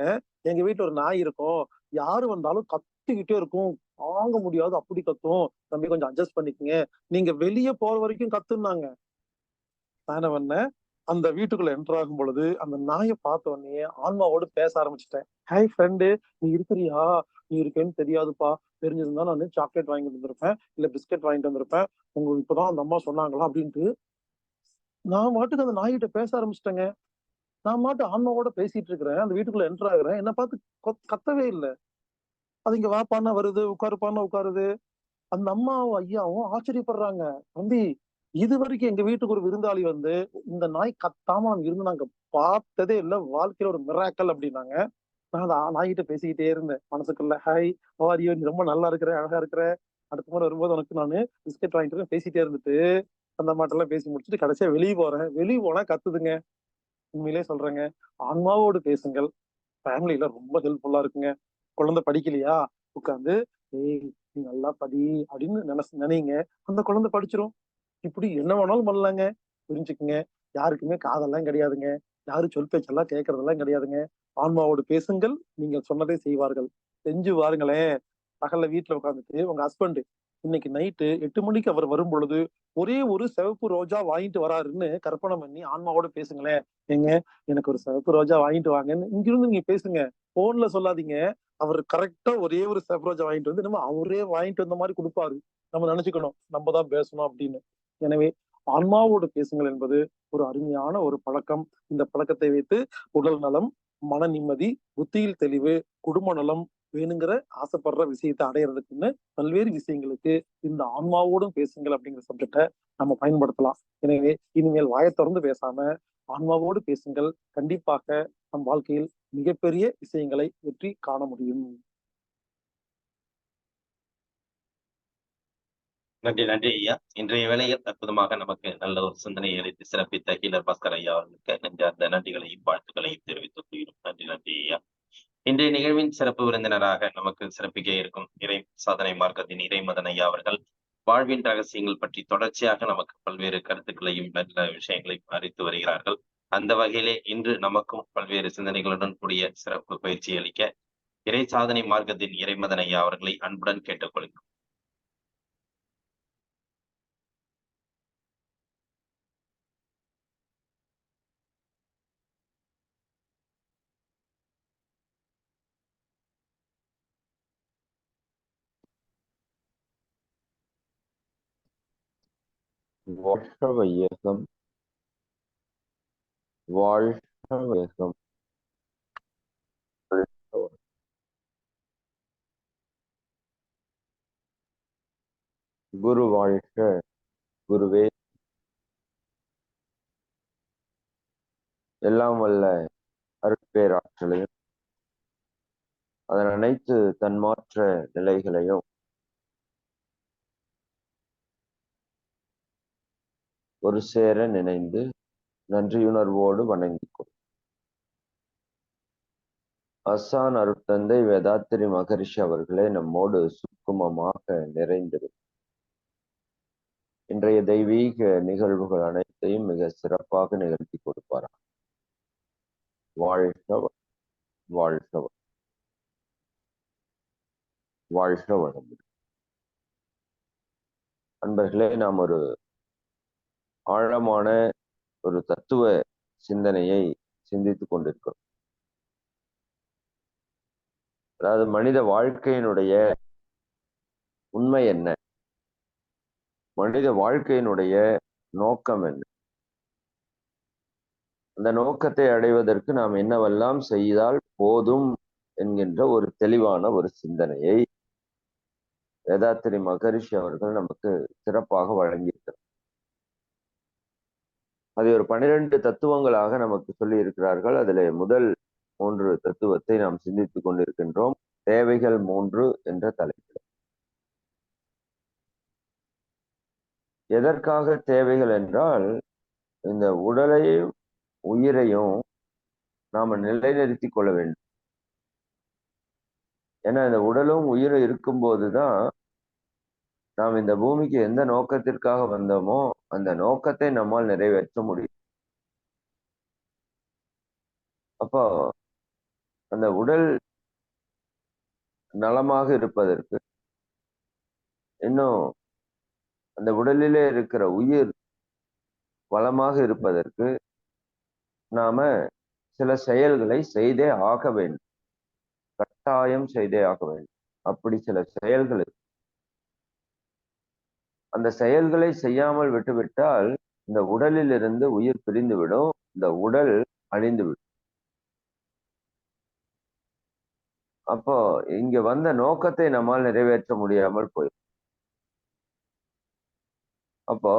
எங்க வீட்டுல ஒரு நாய் இருக்கும், யாரு வந்தாலும் கத்திக்கிட்டே இருக்கும், தாங்க முடியாது அப்படி கத்தும், தம்பி கொஞ்சம் அட்ஜஸ்ட் பண்ணிக்கங்க, நீங்க வெளியே போற வரைக்கும் கத்துனாங்க. நான் என்ன பண்ணேன், அந்த வீட்டுக்குள்ள என்டர் ஆகும் பொழுது அந்த நாயை பார்த்த உடனே ஆன்மாவோடு பேச ஆரம்பிச்சிட்டேன். ஹாய் ஃப்ரெண்டு, நீ இருக்கிறியா? நீ இருக்கேன்னு தெரியாதுப்பா, தெரிஞ்சிருந்தா நான் சாக்லேட் வாங்கிட்டு வந்திருப்பேன், இல்ல பிஸ்கட் வாங்கிட்டு வந்திருப்பேன், உங்களுக்கு இப்பதான் அந்த அம்மா சொன்னாங்களா அப்படின்ட்டு. நான் மாட்டுக்கு அந்த நாய்கிட்ட பேச ஆரம்பிச்சிட்டேங்க. நான் மாட்டு ஆன்மாவோட பேசிட்டு இருக்கிறேன், அந்த வீட்டுக்குள்ள என்டர் ஆகுறேன், என்ன பார்த்து கத்தவே இல்லை. அது இங்க வாப்பான்னா வருது, உட்காருப்பான்னா உட்காருது. அந்த அம்மாவும் ஐயாவும் ஆச்சரியப்படுறாங்க. தம்பி, இது வரைக்கும் எங்க வீட்டுக்கு ஒரு விருந்தாளி வந்து இந்த நாய் கத்தாம நாங்க இருந்து நாங்க பார்த்ததே இல்ல, வாழ்க்கையில ஒரு மிராக்கல் அப்படின்னாங்க. நான் அந்த நாய்கிட்ட பேசிக்கிட்டே இருந்தேன் மனசுக்குள்ள. ஹாய், ஹவ் நீ ரொம்ப நல்லா இருக்கிற, அழகா இருக்கிற, அடுத்த முறை வரும்போது உனக்கு நான் பிஸ்கெட் வாங்கிட்டு பேசிட்டே இருந்துட்டு அந்த மாட்டெல்லாம் பேசி முடிச்சுட்டு கடைசியா வெளியே போறேன். வெளியே போனா கத்துதுங்க. உண்மையிலே சொல்றேங்க, ஆன்மாவோடு பேசுங்கள். ஃபேமிலில ரொம்ப ஹெல்ப்ஃபுல்லா இருக்குங்க. குழந்தை படிக்கலையா, உட்காந்து ஏய் நீ நல்லா படி அப்படின்னு நினைங்க, அந்த குழந்தை படிச்சிரும். இப்படி என்ன வேணாலும் பண்ணலாங்க. புரிஞ்சுக்குங்க. யாருக்குமே காதெல்லாம் கிடையாதுங்க. யாரும் சொல் பேச்செல்லாம் கேட்கறதெல்லாம் கிடையாதுங்க. ஆன்மாவோடு பேசுங்கள், நீங்க சொன்னதை செய்வார்கள். செஞ்சு பாருங்களேன். பகல்ல வீட்டுல உட்காந்துட்டு உங்க ஹஸ்பண்ட் இன்னைக்கு நைட்டு 8 மணிக்கு அவர் வரும் பொழுது ஒரே ஒரு சிவப்பு ரோஜா வாங்கிட்டு வராருன்னு கற்பனை பண்ணி ஆன்மாவோட பேசுங்களேன். ஏங்க, எனக்கு ஒரு சிவப்பு ரோஜா வாங்கிட்டு வாங்கன்னு இங்கிருந்து நீங்க பேசுங்க. போன்ல சொல்லாதீங்க. அவர் கரெக்டா ஒரே ஒரு சிவப்பு ரோஜா வாங்கிட்டு வந்து நம்ம அவரே வாங்கிட்டு வந்த மாதிரி கொடுப்பாரு. நம்ம நினைச்சுக்கணும் நம்ம தான் பேசணும் அப்படின்னு. எனவே ஆன்மாவோடு பேசுங்கள் என்பது ஒரு அருமையான ஒரு பழக்கம். இந்த பழக்கத்தை வைத்து உடல் நலம், மன நிம்மதி, புத்தியில் தெளிவு, குடும்ப நலம் வேணுங்கிற ஆசைப்படுற விஷயத்தை அடையிறதுக்குன்னு பல்வேறு விஷயங்களுக்கு இந்த ஆன்மாவோடும் பேசுங்கள் அப்படிங்கிற சப்ஜெக்டை நம்ம பயன்படுத்தலாம். எனவே இனிமேல் வாயை திறந்து பேசாம ஆன்மாவோடு பேசுங்கள். கண்டிப்பாக நம் வாழ்க்கையில் மிகப்பெரிய விஷயங்களை வெற்றி காண முடியும். நன்றி நன்றி ஐயா. இன்றைய வேளையில் அற்புதமாக நமக்கு நல்ல ஒரு சிந்தனையை அளித்து சிறப்பித்த ஹீலர் பாஸ்கர் ஐயா அவர்களுக்கு நெஞ்சார்ந்த நன்றிகளையும் வாழ்த்துக்களையும் தெரிவித்துக் கொள்கிறோம். நன்றி நன்றி ஐயா. இன்றைய நிகழ்வின் சிறப்பு விருந்தினராக நமக்கு சிறப்பிக்க இருக்கும் இறை சாதனை மார்க்கத்தின் இறைமதன் ஐயா அவர்கள் வாழ்வின் ரகசியங்கள் பற்றி தொடர்ச்சியாக நமக்கு பல்வேறு கருத்துக்களையும் நல்ல விஷயங்களையும் அறிவித்து வருகிறார்கள். அந்த வகையிலே இன்று நமக்கும் பல்வேறு சிந்தனைகளுடன் கூடிய சிறப்பு பயிற்சி அளிக்க இறை சாதனை மார்க்கத்தின் இறைமதன் ஐயா அவர்களை அன்புடன் கேட்டுக்கொள்கிறோம். வாழ்க வையகம், வாழ்க வையகம். குரு வாழ்க, குருவே. எல்லாம் வல்ல அருட்பேராற்றலையும் அதன் அனைத்து தன்மாற்ற நிலைகளையும் ஒரு சேர நினைந்து நன்றியுணர்வோடு வணங்கிக் கொள். அஸ்ஸான் அருட்தந்தை வேதாத்திரி மகரிஷி அவர்களே நம்மோடு சுக்குமமாக நிறைந்திரு. இன்றைய தெய்வீக நிகழ்வுகள் அனைத்தையும் மிக சிறப்பாக நிகழ்த்தி கொடுப்பார். வாழ்க வாழ்க வாழ்க வளமுடன். அன்பர்களே, நாம் ஒரு ஆழமான ஒரு தத்துவ சிந்தனையை சிந்தித்துக் கொண்டிருக்கிறோம். அதாவது மனித வாழ்க்கையினுடைய உண்மை என்ன, மனித வாழ்க்கையினுடைய நோக்கம் என்ன, அந்த நோக்கத்தை அடைவதற்கு நாம் என்னவெல்லாம் செய்தால் போதும் என்கின்ற ஒரு தெளிவான ஒரு சிந்தனையை வேதாத்திரி மகரிஷி அவர்கள் நமக்கு சிறப்பாக வழங்கியிருக்கிறார். அதை ஒரு 12 தத்துவங்களாக நமக்கு சொல்லி இருக்கிறார்கள். அதிலே முதல் 3 தத்துவத்தை நாம் சிந்தித்துக் கொண்டிருக்கின்றோம். தேவைகள் 3 என்ற தலைப்பில். எதற்காக தேவைகள் என்றால், இந்த உடலையும் உயிரையும் நாம நிலைநிறுத்திக் கொள்ள வேண்டும். ஏன்னா இந்த உடலும் உயிரும் இருக்கும்போதுதான் நாம் இந்த பூமிக்கு எந்த நோக்கத்திற்காக வந்தோமோ அந்த நோக்கத்தை நம்மால் நிறைவேற்ற முடியும். அப்போ அந்த உடல் நலமாக இருப்பதற்கு, இன்னும் அந்த உடலிலே இருக்கிற உயிர் வளமாக இருப்பதற்கு நாம சில செயல்களை செய்தே ஆக வேண்டும், கட்டாயம் செய்தே ஆக வேண்டும். அப்படி சில செயல்கள், அந்த செயல்களை செய்யாமல் விட்டுவிட்டால் இந்த உடலில் இருந்து உயிர் பிரிந்துவிடும், இந்த உடல் அழிந்துவிடும். அப்போ இங்க வந்த நோக்கத்தை நம்மால் நிறைவேற்ற முடியாமல் போயிடும். அப்போ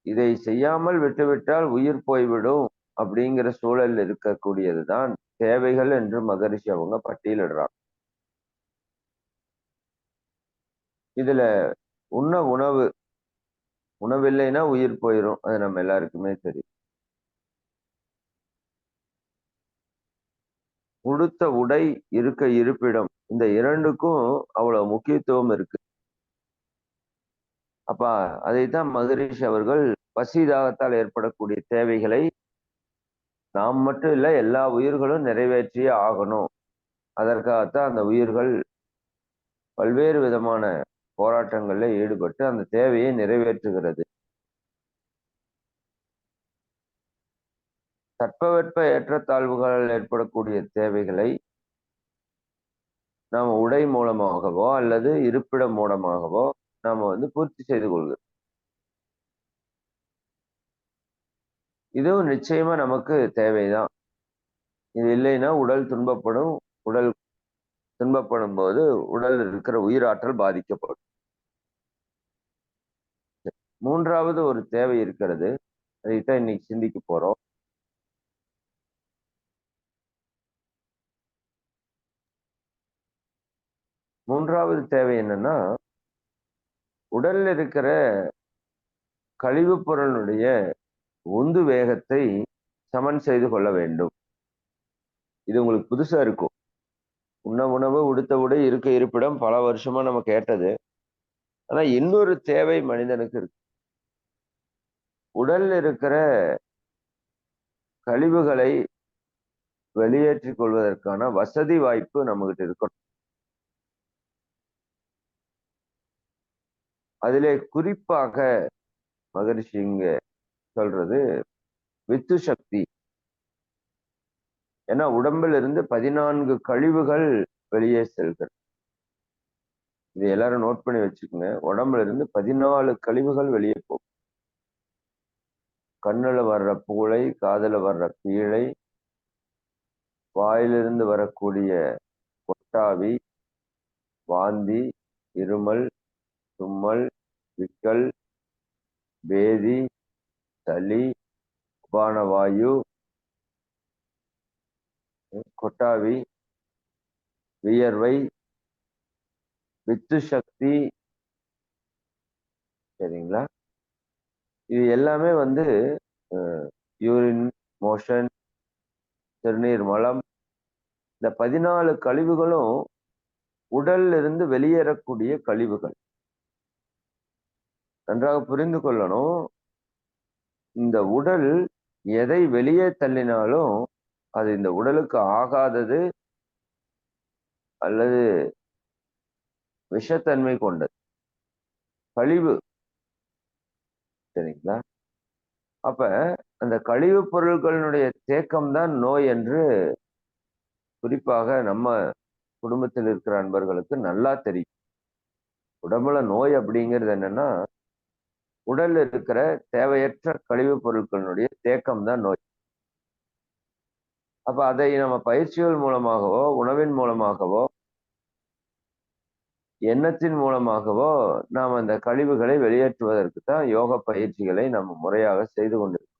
இதை செய்யாமல் விட்டுவிட்டால் உயிர் போய்விடும் அப்படிங்கிற சூழல் இருக்கக்கூடியதுதான் தேவைகள் என்று மகரிஷி அவங்க பட்டியலிடுறாங்க. இதுல உணவில்லைன்னா உயிர் போயிடும், அது நம்ம எல்லாருக்குமே தெரியும். உடுத்த உடை, இருக்க இருப்பிடம், இந்த இரண்டுக்கும் அவ்வளவு முக்கியத்துவம் இருக்கு. அப்ப அதைத்தான் மகரிஷி அவர்கள் பசி தாகத்தால் ஏற்படக்கூடிய தேவைகளை நாம் மட்டும் இல்ல எல்லா உயிர்களும் நிறைவேற்றியே ஆகணும். அதற்காகத்தான் அந்த உயிர்கள் பல்வேறு விதமான போராட்டங்களில் ஈடுபட்டு அந்த தேவையை நிறைவேற்றுகிறது. தட்பவெட்ப ஏற்றத்தாழ்வுகளால் ஏற்படக்கூடிய தேவைகளை நாம் உடை மூலமாகவோ அல்லது இருப்பிடம் மூலமாகவோ நாம பூர்த்தி செய்து கொள்கிறோம். இதுவும் நிச்சயமா நமக்கு தேவைதான். இது இல்லைன்னா உடல் துன்பப்படும். உடல் துன்பப்படும் போது உடல் இருக்கிற உயிராற்றல் பாதிக்கப்படும். மூன்றாவது ஒரு தேவை இருக்கிறது, அதைத்தான் இன்னைக்கு சிந்திக்க போறோம். மூன்றாவது தேவை என்னன்னா, உடல்ல இருக்கிற கழிவுப் பொருளுடைய உந்து வேகத்தை சமன் செய்து கொள்ள வேண்டும். இது உங்களுக்கு புதுசா இருக்கும். உண்ண உணவு, உடுத்த உடை, இருக்க இருப்பிடம் பல வருஷமா நம்ம கேட்டது. ஆனா இன்னொரு தேவை மனிதனுக்கு இருக்கு. உடல்ல இருக்கிற கழிவுகளை வெளியேற்றிக் கொள்வதற்கான வசதி வாய்ப்பு நம்மகிட்ட இருக்கணும். அதிலே குறிப்பாக மகரிஷி இங்க சொல்றது வித்து சக்தி. ஏன்னா உடம்பில் இருந்து 14 கழிவுகள் வெளியே செல்கிறது. இது எல்லாரும் நோட் பண்ணி வச்சுக்கோங்க. உடம்புல இருந்து 14 கழிவுகள் வெளியே போகும். கண்ணுல வர்ற பூளை, காதுல வர்ற பீழை, வாயிலிருந்து வரக்கூடிய கொட்டாவி, வாந்தி, இருமல், தும்மல், விக்கல், பேதி, சளி, உபானவாயு, கொட்டாவி, வியர்வை, வித்து சக்தி, சரிங்களா? இது எல்லாமே வந்து யூரின் மோஷன், சிறுநீர் மலம், இந்த 14 கழிவுகளும் உடல்ல இருந்து வெளியேறக்கூடிய கழிவுகள். நன்றாக புரிந்து கொள்ளணும். இந்த உடல் எதை வெளியே தள்ளினாலும் அது இந்த உடலுக்கு ஆகாதது அல்லது விஷத்தன்மை கொண்டது, கழிவு, சரிங்களா? அப்ப அந்த கழிவுப் பொருட்களினுடைய தேக்கம் தான் நோய் என்று குறிப்பாக நம்ம குடும்பத்தில் இருக்கிற அன்பர்களுக்கு நல்லா தெரியும். உடம்புல நோய் அப்படிங்கிறது என்னன்னா, உடல்ல இருக்கிற தேவையற்ற கழிவுப் பொருட்களினுடைய தேக்கம் தான் நோய். அப்ப அதை நம்ம பயிற்சிகள் மூலமாகவோ, உணவின் மூலமாகவோ, எண்ணத்தின் மூலமாகவோ நாம் அந்த கழிவுகளை வெளியேற்றுவதற்கு தான் யோக பயிற்சிகளை நம்ம முறையாக செய்து கொண்டிருக்கோம்.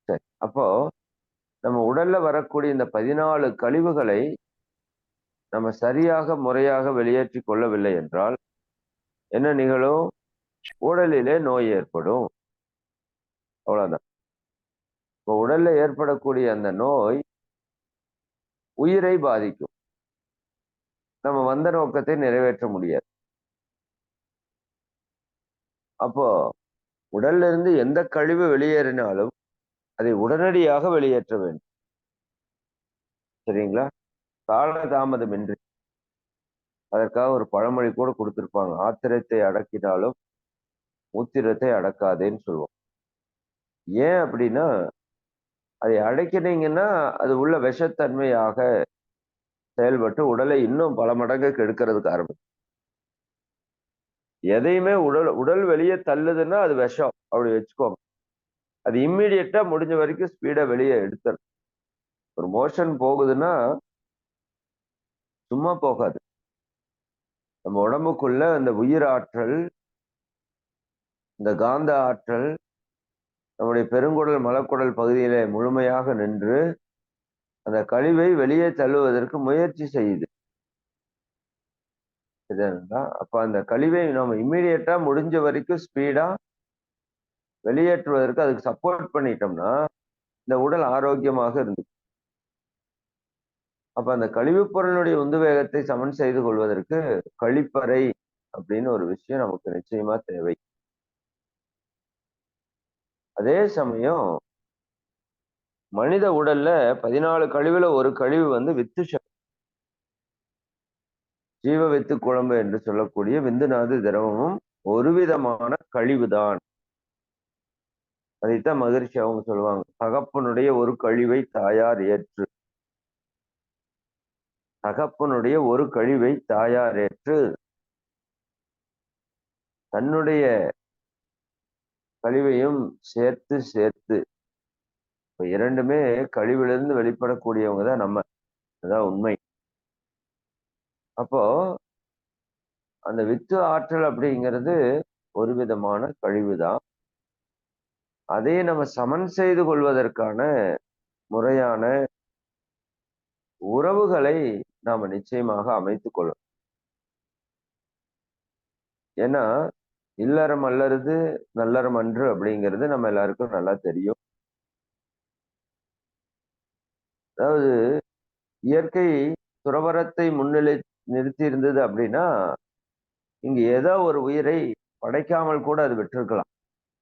சரி, அப்போ நம்ம உடல்ல வரக்கூடிய இந்த 14 கழிவுகளை நம்ம சரியாக முறையாக வெளியேற்றி கொள்ளவில்லை என்றால் என்ன நிகழும்? உடலிலே நோய் ஏற்படும். அவ்வளவுதான். இப்போ உடல்ல ஏற்படக்கூடிய அந்த நோய் உயிரை பாதிக்கும். நம்ம வந்த நோக்கத்தை நிறைவேற்ற முடியாது. அப்போ உடல்ல இருந்து எந்த கழிவு வெளியேறினாலும் அதை உடனடியாக வெளியேற்ற வேண்டும். சரிங்களா? காலதாமதமின்றி. அதற்காக ஒரு பழமொழி கூட கொடுத்திருப்பாங்க. ஆத்திரத்தை அடக்கினாலும் மூத்திரத்தை அடக்காதேன்னு சொல்லுவோம். ஏன் அப்படின்னா, அதை அடக்கினீங்கன்னா அது உள்ள விஷத்தன்மையாக செயல்பட்டு உடலை இன்னும் பல மடங்கு கெடுக்கிறதுக்கு ஆரம்பிக்கும். எதையுமே உடல் வெளியே தள்ளுதுன்னா அது விஷம், அப்படி வச்சுக்கோங்க. அது இம்மிடியட்டா முடிஞ்ச வரைக்கும் ஸ்பீடா வெளியே எடுத்துரும். ஒரு மோஷன் போகுதுன்னா சும்மா போகாது. நம்ம உடம்புக்குள்ள இந்த உயிர் ஆற்றல், இந்த காந்த ஆற்றல் நம்முடைய பெருங்குடல், மலக்குடல் பகுதியிலே முழுமையாக நின்று அந்த கழிவை வெளியே தள்ளுவதற்கு முயற்சி செய்யுது. சரிங்களா? அப்ப அந்த கழிவை நம்ம இம்மிடியட்டா முடிஞ்ச வரைக்கும் ஸ்பீடா வெளியேற்றுவதற்கு அதுக்கு சப்போர்ட் பண்ணிட்டோம்னா இந்த உடல் ஆரோக்கியமாக இருந்து. அப்ப அந்த கழிவுப் பொருளுடைய உந்து வேகத்தை சமன் செய்து கொள்வதற்கு கழிப்பறை அப்படின்னு ஒரு விஷயம் நமக்கு நிச்சயமா தேவை. அதே சமயம் மனித உடல்ல 14 கழிவுல ஒரு கழிவு வந்து வித்து சக்தி, ஜீவ வித்து குழம்பு என்று சொல்லக்கூடிய விந்துநாது திரவமும் ஒரு விதமான கழிவுதான். அதைத்தான் மகிழ்ச்சி அவங்க சொல்லுவாங்க, தகப்பனுடைய ஒரு கழிவை தாயார் ஏற்று. தகப்பனுடைய ஒரு கழிவை தாயார் ஏற்று தன்னுடைய கழிவையும் சேர்த்து சேர்த்து, இப்ப இரண்டுமே கழிவிலிருந்து வெளிப்படக்கூடியவங்க தான் நம்ம. அதான் உண்மை. அப்போ அந்த வித்து ஆற்றல் அப்படிங்கிறது ஒரு விதமான கழிவுதான். அதை நம்ம சமன் செய்து கொள்வதற்கான முறையான உறவுகளை நாம நிச்சயமாக அமைத்துக் கொள்ளணும். ஏன்னா இல்லறம் அல்லறது நல்லறம் அன்று அப்படிங்கிறது நம்ம எல்லாருக்கும் நல்லா தெரியும். அதாவது இயற்கை துறவரத்தை முன்னிலை நிறுத்தி இருந்தது அப்படின்னா இங்க ஏதோ ஒரு உயிரை படைக்காமல் கூட அது விட்டிருக்கலாம்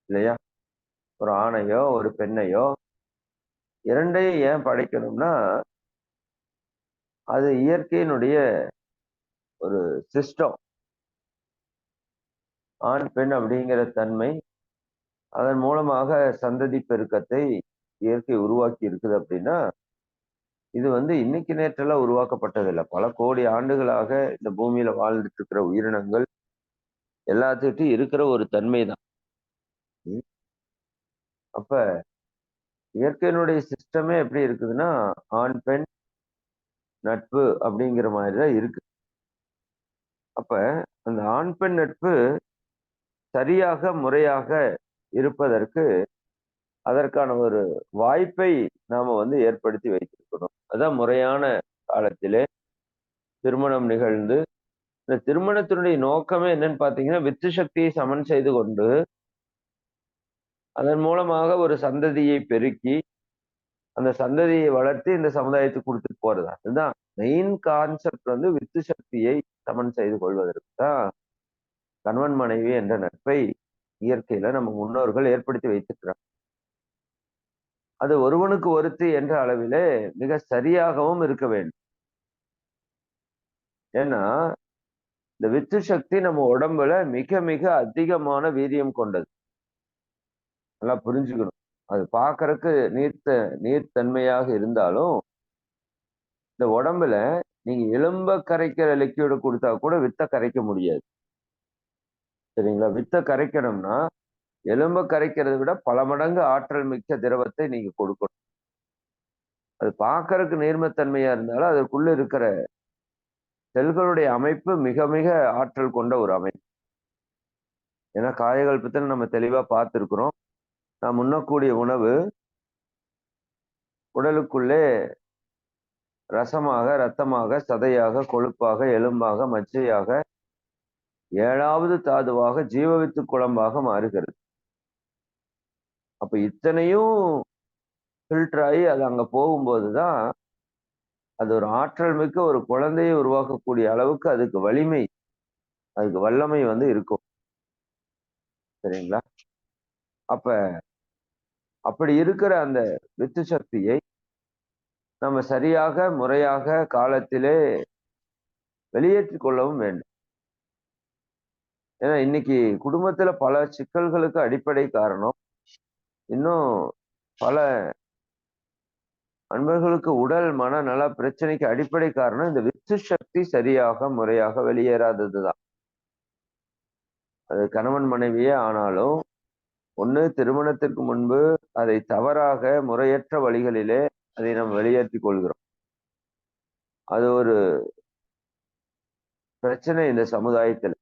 இல்லையா? ஒரு ஆணையோ ஒரு பெண்ணையோ இரண்டையும் ஏன் படைக்கணும்னா அது இயற்கையினுடைய ஒரு சிஸ்டம். ஆண் பெண் அப்படிங்கிற தன்மை, அதன் மூலமாக சந்ததி பெருக்கத்தை இயற்கை உருவாக்கி இருக்குது அப்படின்னா இது வந்து இன்னைக்கு நேற்றெல்லாம் உருவாக்கப்பட்டதில்லை. பல கோடி ஆண்டுகளாக இந்த பூமியில வாழ்ந்துட்டு இருக்கிற உயிரினங்கள் எல்லாத்துக்கிட்டும் இருக்கிற ஒரு தன்மை தான். அப்ப இயற்கையினுடைய சிஸ்டமே எப்படி இருக்குதுன்னா, ஆண் பெண் நட்பு அப்படிங்கிற மாதிரிதான் இருக்கு. அப்ப அந்த ஆண் பெண் நட்பு சரியாக முறையாக இருப்பதற்கு அதற்கான ஒரு வாய்ப்பை நாம ஏற்படுத்தி வைத்திருக்கணும். அதான் முறையான காலத்திலே திருமணம் நிகழ்ந்து, இந்த திருமணத்தினுடைய நோக்கமே என்னன்னு பாத்தீங்கன்னா, வித்து சக்தியை சமன் செய்து கொண்டு அதன் மூலமாக ஒரு சந்ததியை பெருக்கி அந்த சந்ததியை வளர்த்து இந்த சமுதாயத்துக்கு கொடுத்துட்டு போறது. அதுதான் மெயின் கான்செப்ட். வித்து சக்தியை சமன் செய்து கொள்வதற்கு தான் கணவன் மனைவி என்ற நட்பை இயற்கையில நம்ம முன்னோர்கள் ஏற்படுத்தி வைத்திருக்கிறாங்க. அது ஒருவனுக்கு ஒருத்தி என்ற அளவிலே மிக சரியாகவும் இருக்க வேண்டும். ஏன்னா இந்த வித்து சக்தி நம்ம உடம்புல மிக மிக அதிகமான வீரியம் கொண்டது. நல்லா புரிஞ்சுக்கணும். அது பார்க்கறதுக்கு நீர்த்தன்மையாக இருந்தாலும் இந்த உடம்புல நீங்க எலும்ப கரைக்கிற லிக்யூடு கொடுத்தா கூட வித்தை கரைக்க முடியாது. சரிங்களா? வித்தை கரைக்கணும்னா எலும்ப கரைக்கிறதை விட பல மடங்கு ஆற்றல் மிக்க திரவத்தை நீங்க கொடுக்கணும். அது பார்க்கறதுக்கு நீர்மத்தன்மையா இருந்தாலும் அதற்குள்ள இருக்கிற செல்களுடைய அமைப்பு மிக மிக ஆற்றல் கொண்ட ஒரு அமைப்பு. ஏன்னா காயகல்பத்தில் நம்ம தெளிவா பார்த்திருக்கிறோம். நாம் உண்ணக்கூடிய உணவு உடலுக்குள்ளே ரசமாக, ரத்தமாக, சதையாக, கொழுப்பாக, எலும்பாக, மச்சையாக, 7வது தாதுவாக ஜீவவித்து குழம்பாக மாறுகிறது. அப்ப இத்தனையும் ஃபில்டர் ஆகி அது அங்க போகும்போதுதான் அது ஒரு ஆற்றல் மிக்க ஒரு குழந்தையை உருவாக்கக்கூடிய அளவுக்கு அதுக்கு வலிமை, அதுக்கு வல்லமை இருக்கும். சரிங்களா? அப்ப அப்படி இருக்கிற அந்த வித்து சக்தியை நம்ம சரியாக முறையாக காலத்திலே வெளியேற்றிக் கொள்ளவும் வேண்டும். ஏன்னா இன்னைக்கு குடும்பத்துல பல சிக்கல்களுக்கு அடிப்படை காரணம், இன்னும் பல அன்பர்களுக்கு உடல் மனநல பிரச்சனைக்கு அடிப்படை காரணம் இந்த வித்து சக்தி சரியாக முறையாக வெளியேறாததுதான். அது கணவன் மனைவியே ஆனாலும் ஒண்ணு திருமணத்திற்கு முன்பு அதை தவறாக முறையற்ற வழிகளிலே அதை நாம் வெளியேற்றிக் கொள்கிறோம். அது ஒரு பிரச்சனை இந்த சமுதாயத்தில்.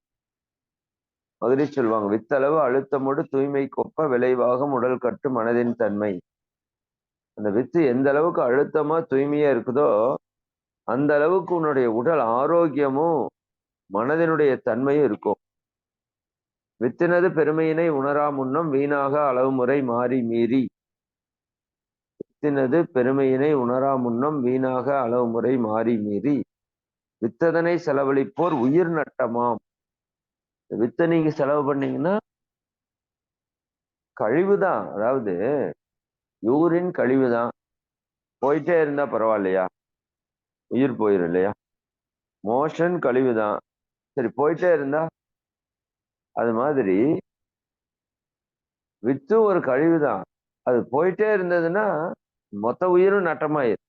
மதுரை சொல்லுவாங்க, வித்தளவு அழுத்தமோடு தூய்மை கொப்ப விளைவாகும் உடல் கட்டு மனதின் தன்மை. அந்த வித்து எந்த அளவுக்கு அழுத்தமா தூய்மையா இருக்குதோ அந்த அளவுக்கு உன்னுடைய உடல் ஆரோக்கியமும் மனதினுடைய தன்மையும் இருக்கும். வித்தினது பெருமையினை உணரா முன்னம் வீணாக அளவு முறை மாறி மீறி. வித்தினது பெருமையினை உணரா முன்னம் வீணாக அளவு முறை மாறி மீறி வித்ததனை செலவழிப்போர் உயிர் நட்டமாம். வித்தை நீங்க செலவு பண்ணீங்கன்னா கழிவுதான். அதாவது யூரின் கழிவுதான். போயிட்டே இருந்தா பரவாயில்லையா? உயிர் போயிடும் இல்லையா? மோஷன் கழிவுதான், சரி போயிட்டே இருந்தா. அது மாதிரி வித்து ஒரு கழிவுதான், அது போயிட்டே இருந்ததுன்னா மொத்த உயிரும் நட்டமாயிரு.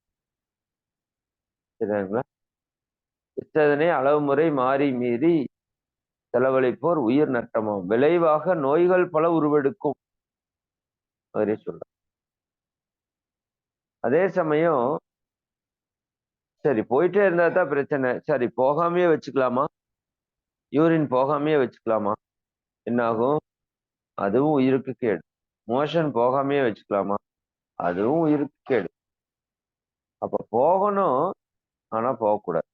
சரிங்களா? வித்ததனை அளவு முறை மாறி மீறி செலவழிப்போர் உயிர் நட்டமாம். விளைவாக நோய்கள் பல உருவெடுக்கும். அவரே சொல்ற. அதே சமயம் சரி போயிட்டே இருந்தா தான் பிரச்சனை, சரி போகாமையே வச்சுக்கலாமா? யூரின் போகாமையே வச்சுக்கலாமா? என்ன ஆகும்? அதுவும் உயிருக்கு கேடு. மோஷன் போகாமையே வச்சுக்கலாமா? அதுவும் உயிருக்கு கேடு. அப்ப போகணும், ஆனா போகக்கூடாது.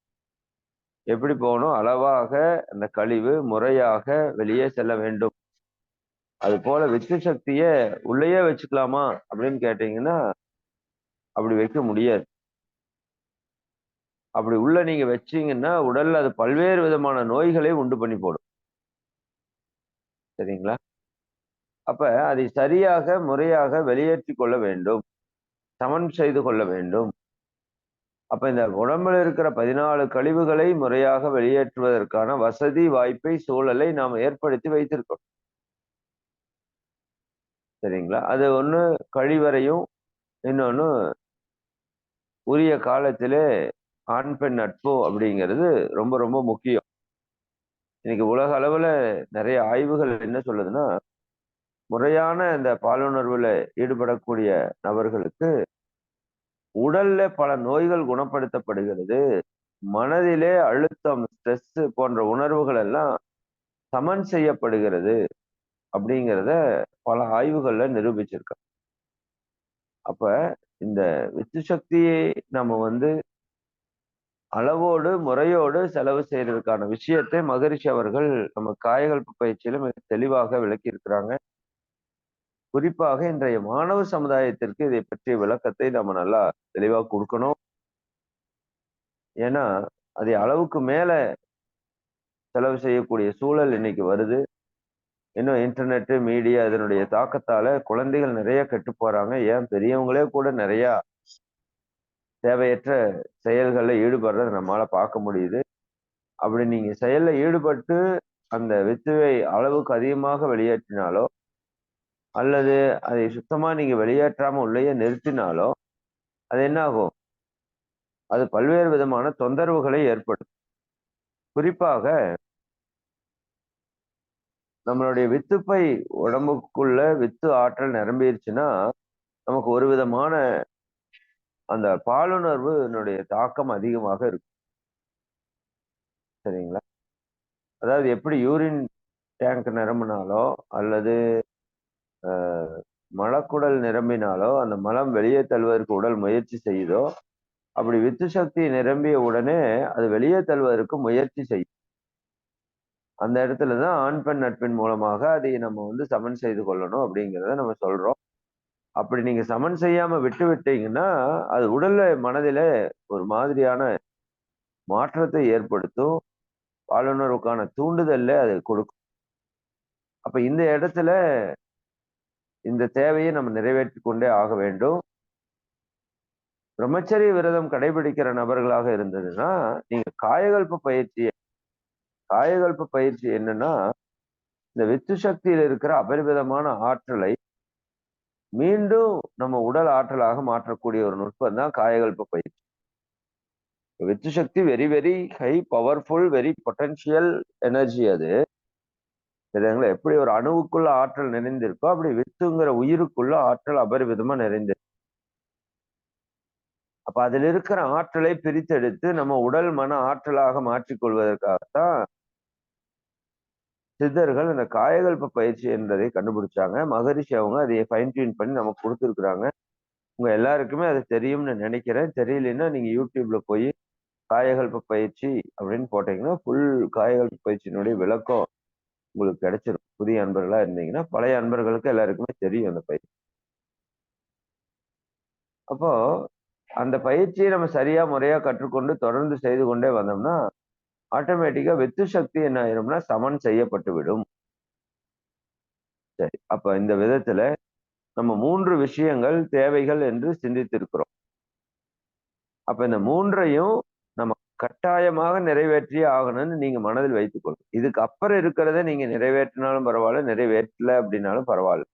எப்படி போகணும்? அளவாக அந்த கழிவு முறையாக வெளியே செல்ல வேண்டும். அது போல வித்து சக்திய உள்ளேயே வச்சுக்கலாமா அப்படின்னு கேட்டீங்கன்னா அப்படி வைக்க முடியாது. அப்படி உள்ள நீங்க வச்சீங்கன்னா உடல்ல அது பல்வேறு விதமான நோய்களை உண்டு பண்ணி போடும். சரிங்களா? அப்ப அதை சரியாக முறையாக வெளியேற்றிக் கொள்ள வேண்டும், சமன் செய்து கொள்ள வேண்டும். அப்ப இந்த உடம்புல இருக்கிற 14 கழிவுகளை முறையாக வெளியேற்றுவதற்கான வசதி வாய்ப்பை சூழலை நாம் ஏற்படுத்தி வைத்திருக்கோம். சரிங்களா? அது ஒண்ணு கழிவறையும், இன்னொன்னு உரிய காலத்திலே ஆண் பெண் நட்பு அப்படிங்கிறது ரொம்ப ரொம்ப முக்கியம். இன்னைக்கு உலக அளவுல நிறைய ஆய்வுகள் என்ன சொல்லுதுன்னா, முறையான இந்த பாலுணர்வுல ஈடுபடக்கூடிய நபர்களுக்கு உடல்ல பல நோய்கள் குணப்படுத்தப்படுகிறது. மனதிலே அழுத்தம், ஸ்ட்ரெஸ் போன்ற உணர்வுகள் எல்லாம் சமன் செய்யப்படுகிறது அப்படிங்கிறத பல ஆய்வுகள்ல நிரூபிச்சிருக்காங்க. அப்ப இந்த வித்து சக்தியை நம்ம அளவோடு முறையோடு செலவு செய்யறதுக்கான விஷயத்தை மகரிஷி அவர்கள் நம்ம காயகல்ப பயிற்சியில மிக தெளிவாக விளக்கி இருக்கிறாங்க. குறிப்பாக இன்றைய மாணவ சமுதாயத்திற்கு இதை பற்றிய விளக்கத்தை நம்ம நல்லா தெளிவா கொடுக்கணும். ஏன்னா அதை அளவுக்கு மேல செலவு செய்யக்கூடிய சூழல் இன்னைக்கு வருது. இன்னும் இன்டர்நெட், மீடியா இதனுடைய தாக்கத்தால குழந்தைகள் நிறைய கெட்டு போறாங்க. ஏன் பெரியவங்களே கூட நிறைய தேவையற்ற செயல்கள்ல ஈடுபடுறத நம்மளால பார்க்க முடியுது. அப்படி நீங்க செயல்ல ஈடுபட்டு அந்த வித்துவை அளவுக்கு அதிகமாக வெளியேற்றினாலோ அல்லது அதை சுத்தமா நீங்க வெளியேற்றாம உள்ளேயே நிறுத்தினாலோ அது என்ன ஆகும்? அது பல்வேறு விதமான தொந்தரவுகளை ஏற்படுத்தும். குறிப்பாக நம்மளுடைய வித்துப்பை உடம்புக்குள்ள வித்து ஆற்றல் நிரம்பிருச்சுன்னா நமக்கு ஒரு விதமான அந்த பாலுணர்வுனுடைய தாக்கம் அதிகமாக இருக்கும். சரிங்களா? அதாவது எப்படி யூரின் டேங்க் நிரம்பினாலோ அல்லது மலக்குடல் நிரம்பினாலோ அந்த மலம் வெளியே தள்ளுவதற்கு உடல் முயற்சி செய்யுதோ, அப்படி வித்து சக்தி நிரம்பிய உடனே அது வெளியே தள்ளுவதற்கு முயற்சி செய்யும். அந்த இடத்துலதான் ஆண் பெண் நட்பின் மூலமாக அதை நம்ம சமன் செய்து கொள்ளணும் அப்படிங்கிறத நம்ம சொல்றோம். அப்படி நீங்க சமன் செய்யாம விட்டு விட்டீங்கன்னா அது உடல்ல மனதில ஒரு மாதிரியான மாற்றத்தை ஏற்படுத்தும். பாலுணர்வுக்கான தூண்டுதல்ல அது கொடுக்கும். அப்ப இந்த இடத்துல இந்த தேவையை நம்ம நிறைவேற்றி கொண்டே ஆக வேண்டும். பிரம்மச்சரிய விரதம் கடைபிடிக்கிற நபர்களாக இருந்ததுன்னா நீங்க காயகல்ப பயிற்சி என்னன்னா இந்த வித்து சக்தியில் இருக்கிற அபரிவிதமான ஆற்றலை மீண்டும் நம்ம உடல் ஆற்றலாக மாற்றக்கூடிய ஒரு நுட்பம் தான் காயகல்ப பயிற்சி. வித்து சக்தி very very high powerful, very potential energy. அது சரிங்களா? எப்படி ஒரு அணுவுக்குள்ள ஆற்றல் நிறைந்திருக்கோ அப்படி வித்துங்கிற உயிருக்குள்ள ஆற்றல் அபரிவிதமா நிறைந்திருக்கு. அப்ப அதில் இருக்கிற ஆற்றலை பிரித்தெடுத்து நம்ம உடல் மன ஆற்றலாக மாற்றிக்கொள்வதற்காகத்தான் சித்தர்கள் இந்த காயகல்ப பயிற்சி என்பதை கண்டுபிடிச்சாங்க. மகரிஷி அவங்க அதை ஃபைன் டியூன் பண்ணி நமக்கு கொடுத்துருக்குறாங்க. உங்க எல்லாருக்குமே அது தெரியும்னு நினைக்கிறேன். தெரியலன்னா நீங்க யூடியூப்ல போய் காயகல்ப பயிற்சி அப்படின்னு போட்டீங்கன்னா ஃபுல் காயகல்ப பயிற்சியினுடைய விளக்கம் உங்களுக்கு கிடைச்சிடும். புதிய அன்பர்களா இருந்தீங்கன்னா, பழைய அன்பர்களுக்கு எல்லாருக்குமே தெரியும் அந்த பயிற்சி. அப்போ அந்த பயிற்சியை நம்ம சரியா முறையா கற்றுக்கொண்டு தொடர்ந்து செய்து கொண்டே வந்தோம்னா ஆட்டோமேட்டிக்கா வித்து சக்தி என்ன ஆயிரும்னா சமன் செய்யப்பட்டு விடும். சரி, அப்ப இந்த விதத்துல நம்ம 3 விஷயங்கள் தேவைகள் என்று சிந்தித்திருக்கிறோம். அப்ப இந்த 3ஐயும் நம்ம கட்டாயமாக நிறைவேற்றியே ஆகணும்னு நீங்க மனதில் வைத்துக் கொள்ளுங்க. இதுக்கு அப்புறம் இருக்கிறத நீங்க நிறைவேற்றினாலும் பரவாயில்ல, நிறைவேற்றல அப்படின்னாலும் பரவாயில்ல.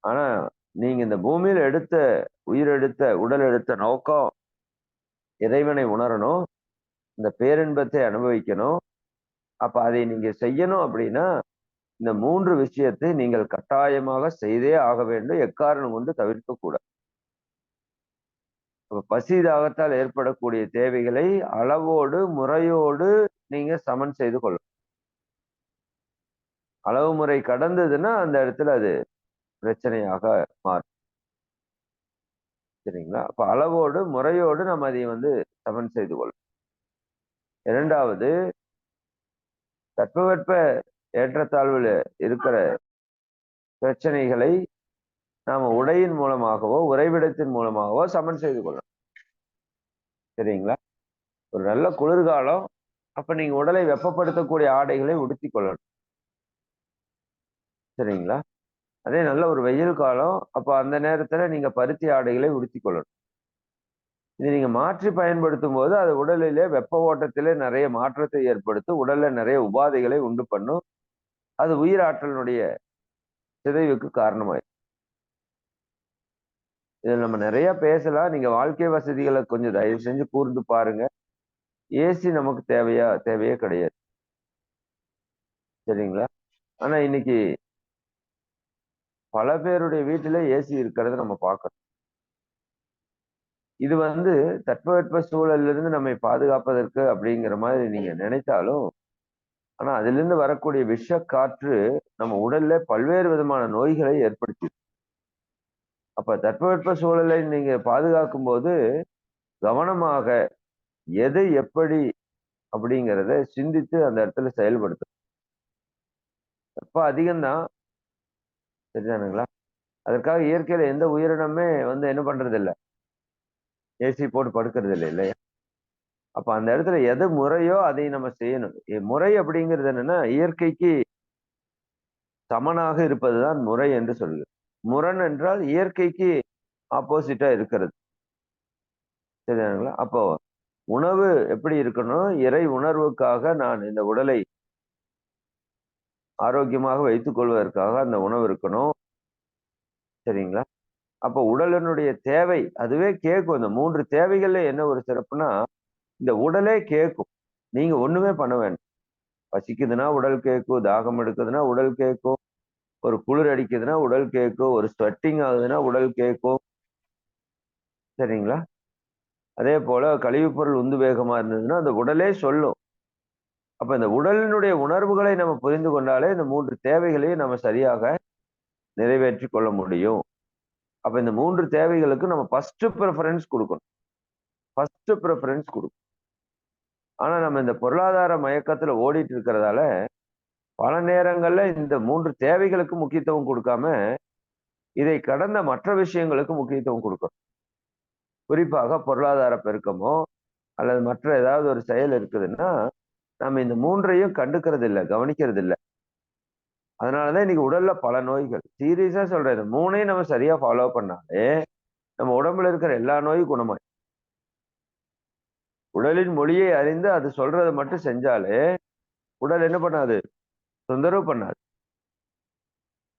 ஆனா நீங்க இந்த பூமியில உயிர் எடுத்த உடல் எடுத்த நோக்கம் இறைவனை உணரணும், இந்த பேரின்பத்தை அனுபவிக்கணும். அப்ப அதை நீங்க செய்யணும் அப்படின்னா இந்த 3 விஷயத்தை நீங்கள் கட்டாயமாக செய்தே ஆக வேண்டும். எக்காரணம் கொண்டு தவிர்க்க கூடாது. பசி தாகத்தால் ஏற்படக்கூடிய தேவைகளை அளவோடு முறையோடு நீங்க சமன் செய்து கொள்ளணும். அளவு முறை கடந்ததுன்னா அந்த இடத்துல அது பிரச்சனையாக மாறும். சரிங்களா? அப்ப அளவோடு முறையோடு நம்ம அதை சமன் செய்து கொள்ளணும். 2வது, தட்பவெட்ப ஏற்றத்தாழ்வுல இருக்கிற பிரச்சனைகளை நாம உடையின் மூலமாகவோ உறைவிடத்தின் மூலமாகவோ சமன் செய்து கொள்ளணும். சரிங்களா? ஒரு நல்ல குளிர்காலம், அப்ப நீங்க உடலை வெப்பப்படுத்தக்கூடிய ஆடைகளை உடுத்திக் கொள்ளணும். சரிங்களா? அதே நல்ல ஒரு வெயில் காலம், அப்ப அந்த நேரத்துல நீங்க பருத்தி ஆடைகளை உடுத்திக் கொள்ளணும். இது நீங்க மாற்றி பயன்படுத்தும் போது அது உடலிலே வெப்ப ஓட்டத்திலே நிறைய மாற்றத்தை ஏற்படுத்தும். உடல்ல நிறைய உபாதைகளை உண்டு பண்ணும். அது உயிராற்றலினுடைய சிதைவுக்கு காரணமாயிடும். இதில் நம்ம நிறைய பேசலாம். நீங்க வாழ்க்கை வசதிகளை கொஞ்சம் தயவு செஞ்சு கூர்ந்து பாருங்க. ஏசி நமக்கு தேவையே கிடையாது. சரிங்களா? ஆனா இன்னைக்கு பல பேருடைய வீட்டில ஏசி இருக்கிறத நம்ம பார்க்கிறோம். இது தட்பவெட்ப சூழல்ல இருந்து நம்மை பாதுகாப்பதற்கு அப்படிங்கிற மாதிரி நீங்க நினைத்தாலும், ஆனா அதிலிருந்து வரக்கூடிய விஷ காற்று நம்ம உடல்ல பல்வேறு விதமான நோய்களை ஏற்படுத்தி. அப்ப தட்பவெட்ப சூழலை நீங்க பாதுகாக்கும் போது கவனமாக எது எப்படி அப்படிங்கிறத சிந்தித்து அந்த இடத்துல செயல்படுத்தும். வெப்ப அதிகம்தான், சரிதானுங்களா? அதற்காக இயற்கையில எந்த உயிரினமே என்ன பண்றது இல்ல, ஏசி போட்டு படுக்கிறது இல்லை இல்லையா? அப்ப அந்த இடத்துல எது முறையோ அதை நம்ம செய்யணும். முறை அப்படிங்கிறது என்னன்னா, இயற்கைக்கு சமனாக இருப்பதுதான் முறை என்று சொல்லுது. முரண் என்றால் இயற்கைக்கு ஆப்போசிட்டா இருக்கிறது, சரிதானுங்களா? அப்போ உணவு எப்படி இருக்கணும்? இறை உணர்வுக்காக நான் இந்த உடலை ஆரோக்கியமாக வைத்துக் கொள்வதற்காக அந்த உணவு இருக்கணும், சரிங்களா? அப்ப உடலினுடைய தேவை அதுவே கேட்கும். இந்த 3 தேவைகள்ல என்ன ஒரு சிறப்புனா, இந்த உடலே கேட்கும். நீங்க ஒண்ணுமே பண்ண வேண்டாம். பசிக்குதுன்னா உடல் கேட்கும், தாகம் எடுக்குதுன்னா உடல் கேட்கும், ஒரு குளிர் அடிக்குதுன்னா உடல் கேட்கும், ஒரு ஸ்வெட்டிங் ஆகுதுன்னா உடல் கேட்கும், சரிங்களா? அதே போல கழிவுப் பொருள் உந்து வேகமா இருந்ததுன்னா அந்த உடலே சொல்லும். அப்ப இந்த உடலினுடைய உணர்வுகளை நம்ம புரிந்து கொண்டாலே இந்த 3 தேவைகளையும் நம்ம சரியாக நிறைவேற்றிக் கொள்ள முடியும். அப்ப இந்த 3 தேவைகளுக்கு நம்ம ஃபர்ஸ்ட் ப்ரிஃபரன்ஸ் கொடுக்கணும். ஃபர்ஸ்ட் ப்ரிஃபரன்ஸ் கொடுக்கணும். ஆனா நம்ம இந்த பொருளாதார மயக்கத்துல ஓடிட்டு இருக்கிறதால பல நேரங்கள்ல இந்த 3 தேவைகளுக்கு முக்கியத்துவம் கொடுக்காம இதை கடந்த மற்ற விஷயங்களுக்கு முக்கியத்துவம் கொடுக்கணும். குறிப்பாக பொருளாதார பெருக்கமோ அல்லது மற்ற ஏதாவது ஒரு செயல் இருக்குதுன்னா நம்ம இந்த 3ஐயும் கண்டுக்கிறது இல்லை, கவனிக்கிறது இல்லை. அதனாலதான் இன்னைக்கு உடல்ல பல நோய்கள். சீரியஸா சொல்றேன், இந்த 3ஐயும் நம்ம சரியா ஃபாலோ பண்ணாலே நம்ம உடம்புல இருக்கிற எல்லா நோயும் குணமாய். உடலின் மொழியை அறிந்து அது சொல்றதை மட்டும் செஞ்சாலே உடல் என்ன பண்ணாது, தொந்தரவு பண்ணாது,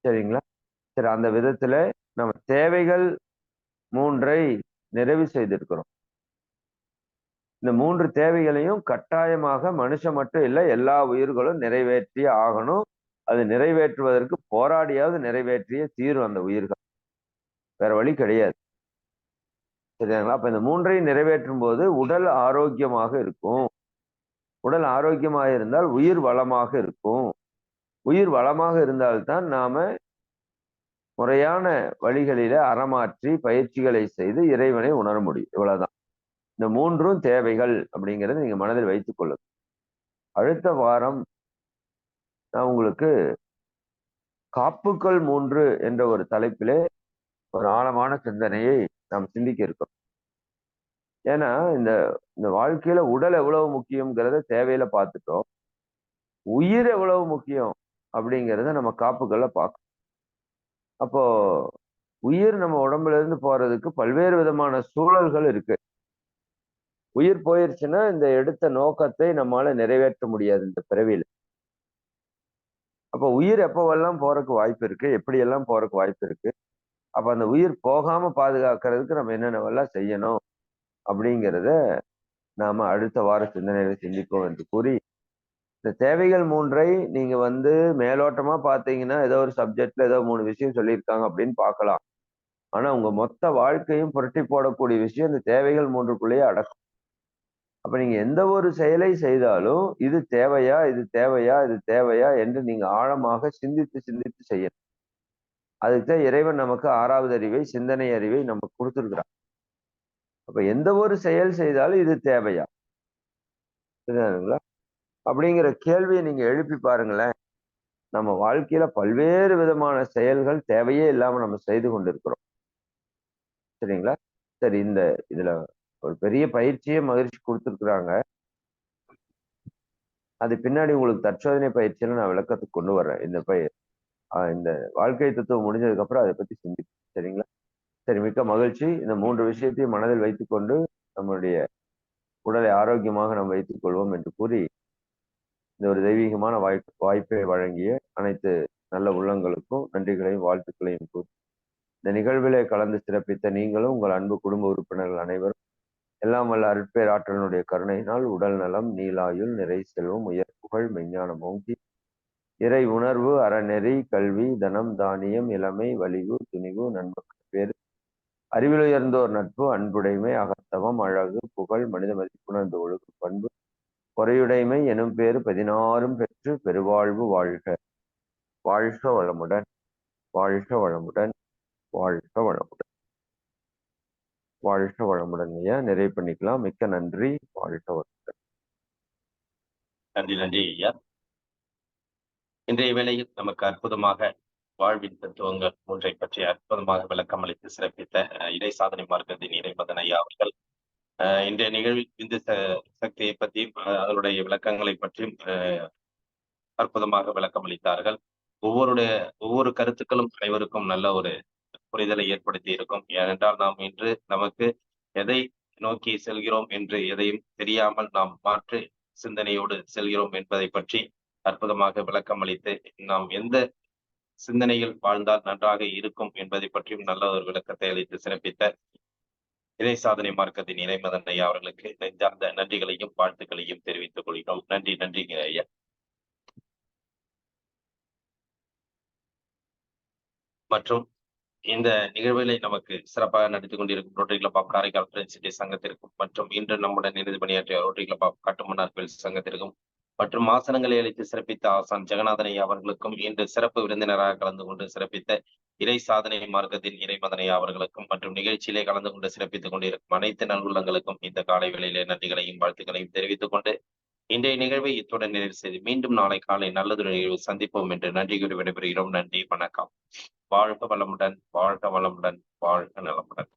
சரிங்களா? சரி, அந்த விதத்துல நம்ம தேவைகள் 3ஐ நிறைவு செய்திருக்கிறோம். இந்த 3 தேவைகளையும் கட்டாயமாக மனுஷன் மட்டும் இல்ல, எல்லா உயிர்களும் நிறைவேற்றி ஆகணும். அது நிறைவேற்றுவதற்கு போராடியாவது நிறைவேற்றிய தீரும் அந்த உயிர்கள், வேற வழி கிடையாது, சரிங்களா? அப்ப இந்த 3ஐயும் நிறைவேற்றும் போது உடல் ஆரோக்கியமாக இருக்கும். உடல் ஆரோக்கியமாக இருந்தால் உயிர் வளமாக இருக்கும். உயிர் வளமாக இருந்தால்தான் நாம முறையான வழிகளில அறமாற்றி பயிற்சிகளை செய்து இறைவனை உணர முடியும். இவ்வளவுதான். இந்த 3ம் தேவைகள் அப்படிங்கிறத நீங்க மனதில் வைத்துக் கொள்ளுங்க. அடுத்த வாரம் நான் உங்களுக்கு காப்புக்கள் 3 என்ற ஒரு தலைப்பிலே ஒரு ஆழமான சிந்தனையை நாம் சிந்திக்க இருக்கோம். ஏன்னா இந்த இந்த வாழ்க்கையில உடல் எவ்வளவு முக்கியம்ங்கிறத தேவையில பார்த்துட்டோம். உயிர் எவ்வளவு முக்கியம் அப்படிங்கிறத நம்ம காப்புக்கள்ல பார்க்கணும். அப்போ உயிர் நம்ம உடம்புல இருந்து போறதுக்கு பல்வேறு விதமான சூழல்கள் இருக்கு. உயிர் போயிருச்சுன்னா இந்த எடுத்த நோக்கத்தை நம்மால நிறைவேற்ற முடியாது இந்த பிறவியில. அப்ப உயிர் எப்பவெல்லாம் போறதுக்கு வாய்ப்பு இருக்கு, எப்படி எல்லாம் போறதுக்கு வாய்ப்பு இருக்கு. அப்ப அந்த உயிர் போகாம பாதுகாக்கிறதுக்கு நம்ம என்னென்னவெல்லாம் செய்யணும் அப்படிங்கிறத நாம அடுத்த வார சிந்தனையில சிந்திப்போம் என்று கூறி, இந்த தேவைகள் 3ஐ நீங்க மேலோட்டமா பார்த்தீங்கன்னா ஏதோ ஒரு சப்ஜெக்ட்ல ஏதோ 3 விஷயம் சொல்லியிருக்காங்க அப்படின்னு பார்க்கலாம். ஆனா உங்க மொத்த வாழ்க்கையும் புரட்டி போடக்கூடிய விஷயம் இந்த தேவைகள் 3க்குள்ளேயே அடக்கும். அப்ப நீங்க எந்த ஒரு செயலை செய்தாலும் இது தேவையா, இது தேவையா, இது தேவையா என்று நீங்க ஆழமாக சிந்தித்து சிந்தித்து செய்யணும். அதுக்குதான் இறைவன் நமக்கு 6வது அறிவை, சிந்தனை அறிவை நமக்கு கொடுத்திருக்கிறான். அப்ப எந்த ஒரு செயல் செய்தாலும் இது தேவையா, சரிங்களா அப்படிங்கிற கேள்வியை நீங்க எழுப்பி பாருங்களேன். நம்ம வாழ்க்கையில பல்வேறு விதமான செயல்கள் தேவையே இல்லாம நம்ம செய்து கொண்டிருக்கிறோம், சரிங்களா? சரி, இதுல ஒரு பெரிய பயிற்சியே மகிழ்ச்சி கொடுத்திருக்கிறாங்க. அது பின்னாடி உங்களுக்கு தற்சோதனை பயிற்சியில நான் விளக்கத்துக்கு கொண்டு வர்றேன். இந்த வாழ்க்கை தத்துவம் முடிஞ்சதுக்கு அப்புறம் அதை பத்தி சிந்திப்போம், சரிங்களா? சரி, மிக்க மகிழ்ச்சி. இந்த 3 விஷயத்தையும் மனதில் வைத்துக்கொண்டு நம்முடைய உடலை ஆரோக்கியமாக நாம் வைத்துக் கொள்வோம் என்று கூறி, இந்த ஒரு தெய்வீகமான வாய்ப்பை வழங்கிய அனைத்து நல்ல உள்ளங்களுக்கும் நன்றிகளையும் வாழ்த்துக்களையும் கூறி, இந்த நிகழ்விலே கலந்து சிறப்பித்த நீங்களும் உங்கள் அன்பு குடும்ப உறுப்பினர்கள் அனைவரும் எல்லாம் வல்ல அருட்பேராற்றலினுடைய கருணையினால் உடல் நலம், நீலாயுள், நிறை செல்வம், உயர் புகழ், மெஞ்ஞானம் ஓங்கி இறை உணர்வு, அறநெறி, கல்வி, தனம், தானியம், இளமை, வலிவு, துணிவு, நன்மக்கள் பேர், அறிவிலுயர்ந்தோர் நட்பு, அன்புடைமை, அகத்தவம், அழகு, புகழ், மனித மதிப்புணர்ந்த ஒழுகு பண்பு, பொறையுடைமை எனும் பேறு 16 பெற்று பெருவாழ்வு வாழ்க. வாழ்க வளமுடன், வாழ்க வளமுடன், வாழ்க வளமுடன், வாழ்க வளமுடன். ஐயா, நிறைவு பண்ணிக்கலாம். மிக்க நன்றி. வாழ்க வளமுடன். நன்றி ஐயா. இன்றைய வேளையில் நமக்கு அற்புதமாக வாழ்வின் தத்துவங்கள் 3 பற்றி அற்புதமாக விளக்கம் அளித்து சிறப்பித்த இறை சாதனை மார்க்கத்தின் இறைமதன் ஐயா அவர்கள் இன்றைய நிகழ்வில் இந்து சக்தியை பற்றியும் அதனுடைய விளக்கங்களை பற்றியும் அற்புதமாக விளக்கம் அளித்தார்கள். ஒவ்வொரு கருத்துக்களும் அனைவருக்கும் நல்ல ஒரு புரிதலை ஏற்படுத்தி இருக்கும். ஏனென்றால் நாம் இன்று நமக்கு எதை நோக்கி செல்கிறோம் என்று எதையும் தெரியாமல் நாம் மாற்று சிந்தனையோடு செல்கிறோம் என்பதை பற்றி அற்புதமாக விளக்கம் அளித்து நாம் எந்த சிந்தனையில் வாழ்ந்தால் நன்றாக இருக்கும் என்பதை பற்றியும் நல்ல ஒரு விளக்கத்தை அளித்து சிறப்பித்த இறை சாதனை மார்க்கத்தின் இறைமதன் ஐயா அவர்களுக்கு நெஞ்சார்ந்த நன்றிகளையும் வாழ்த்துக்களையும் தெரிவித்துக் கொள்கிறோம். நன்றிங்க ஐயா. மற்றும் இந்த நிகழ்வுகளை நமக்கு சிறப்பாக நடத்தி கொண்டிருக்கும் Rotary club of Karaikal friends city சங்கத்திற்கும் மற்றும் இன்று நம்முடன் இணைந்து பணியாற்றிய ரோட்டரி கிளப் ஆஃப் காட்டுமன்னார் கோயில் சங்கத்திற்கும் மற்றும் ஆசனங்களை அளித்து சிறப்பித்த ஆசான் ஜெகநாதனை அவர்களுக்கும் இன்று சிறப்பு விருந்தினராக கலந்து கொண்டு சிறப்பித்த இறை சாதனை மார்க்கத்தின் இறைமதனை அவர்களுக்கும் மற்றும் நிகழ்ச்சியிலே கலந்து கொண்டு சிறப்பித்துக் கொண்டிருக்கும் அனைத்து நல்வுள்ளங்களுக்கும் இந்த காலை வேளையிலே நன்றிகளையும் வாழ்த்துக்களையும் தெரிவித்துக் கொண்டு இன்றைய நிகழ்வை இத்துடன் நிறைவு செய்து மீண்டும் நாளை காலை நல்லதொரு நிகழ்வு சந்திப்போம் என்று நன்றி கூறி விடைபெறுகிறோம். நன்றி, வணக்கம். வாழ்க வளமுடன், வாழ்க வளமுடன், வாழ்க நலமுடன்.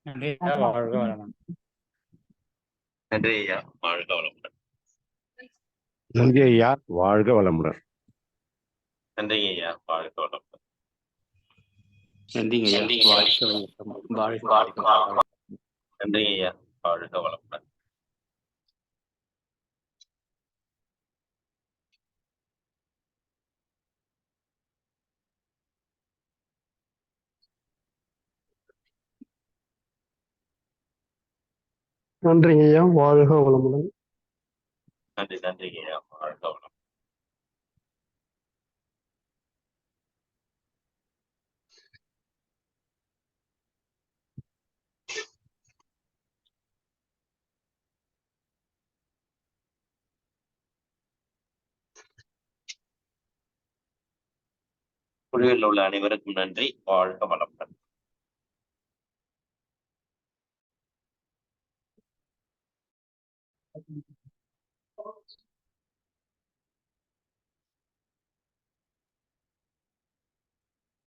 நன்றி ஐயா, வாழ்க வளமுடன். நன்றி ஐயா, வாழ்க வளமுடன். நன்றி ஐயா, வாழ்க வளமுடன். நன்றி ஐயா, வாழ்க வளமுடன். நன்றிங்க ஐயா, வாழ்க வளமுடன். வாழ்க நன்றி ஐயா, வாழ்க வளமுடன். நன்றிங்க ஐயா, வாழ்க வளமுடன். நன்றி ஐயா, வாழ்க வளமுடன். குழுவில் உள்ள அனைவருக்கும் நன்றி. வாழ்க வளமுடன்.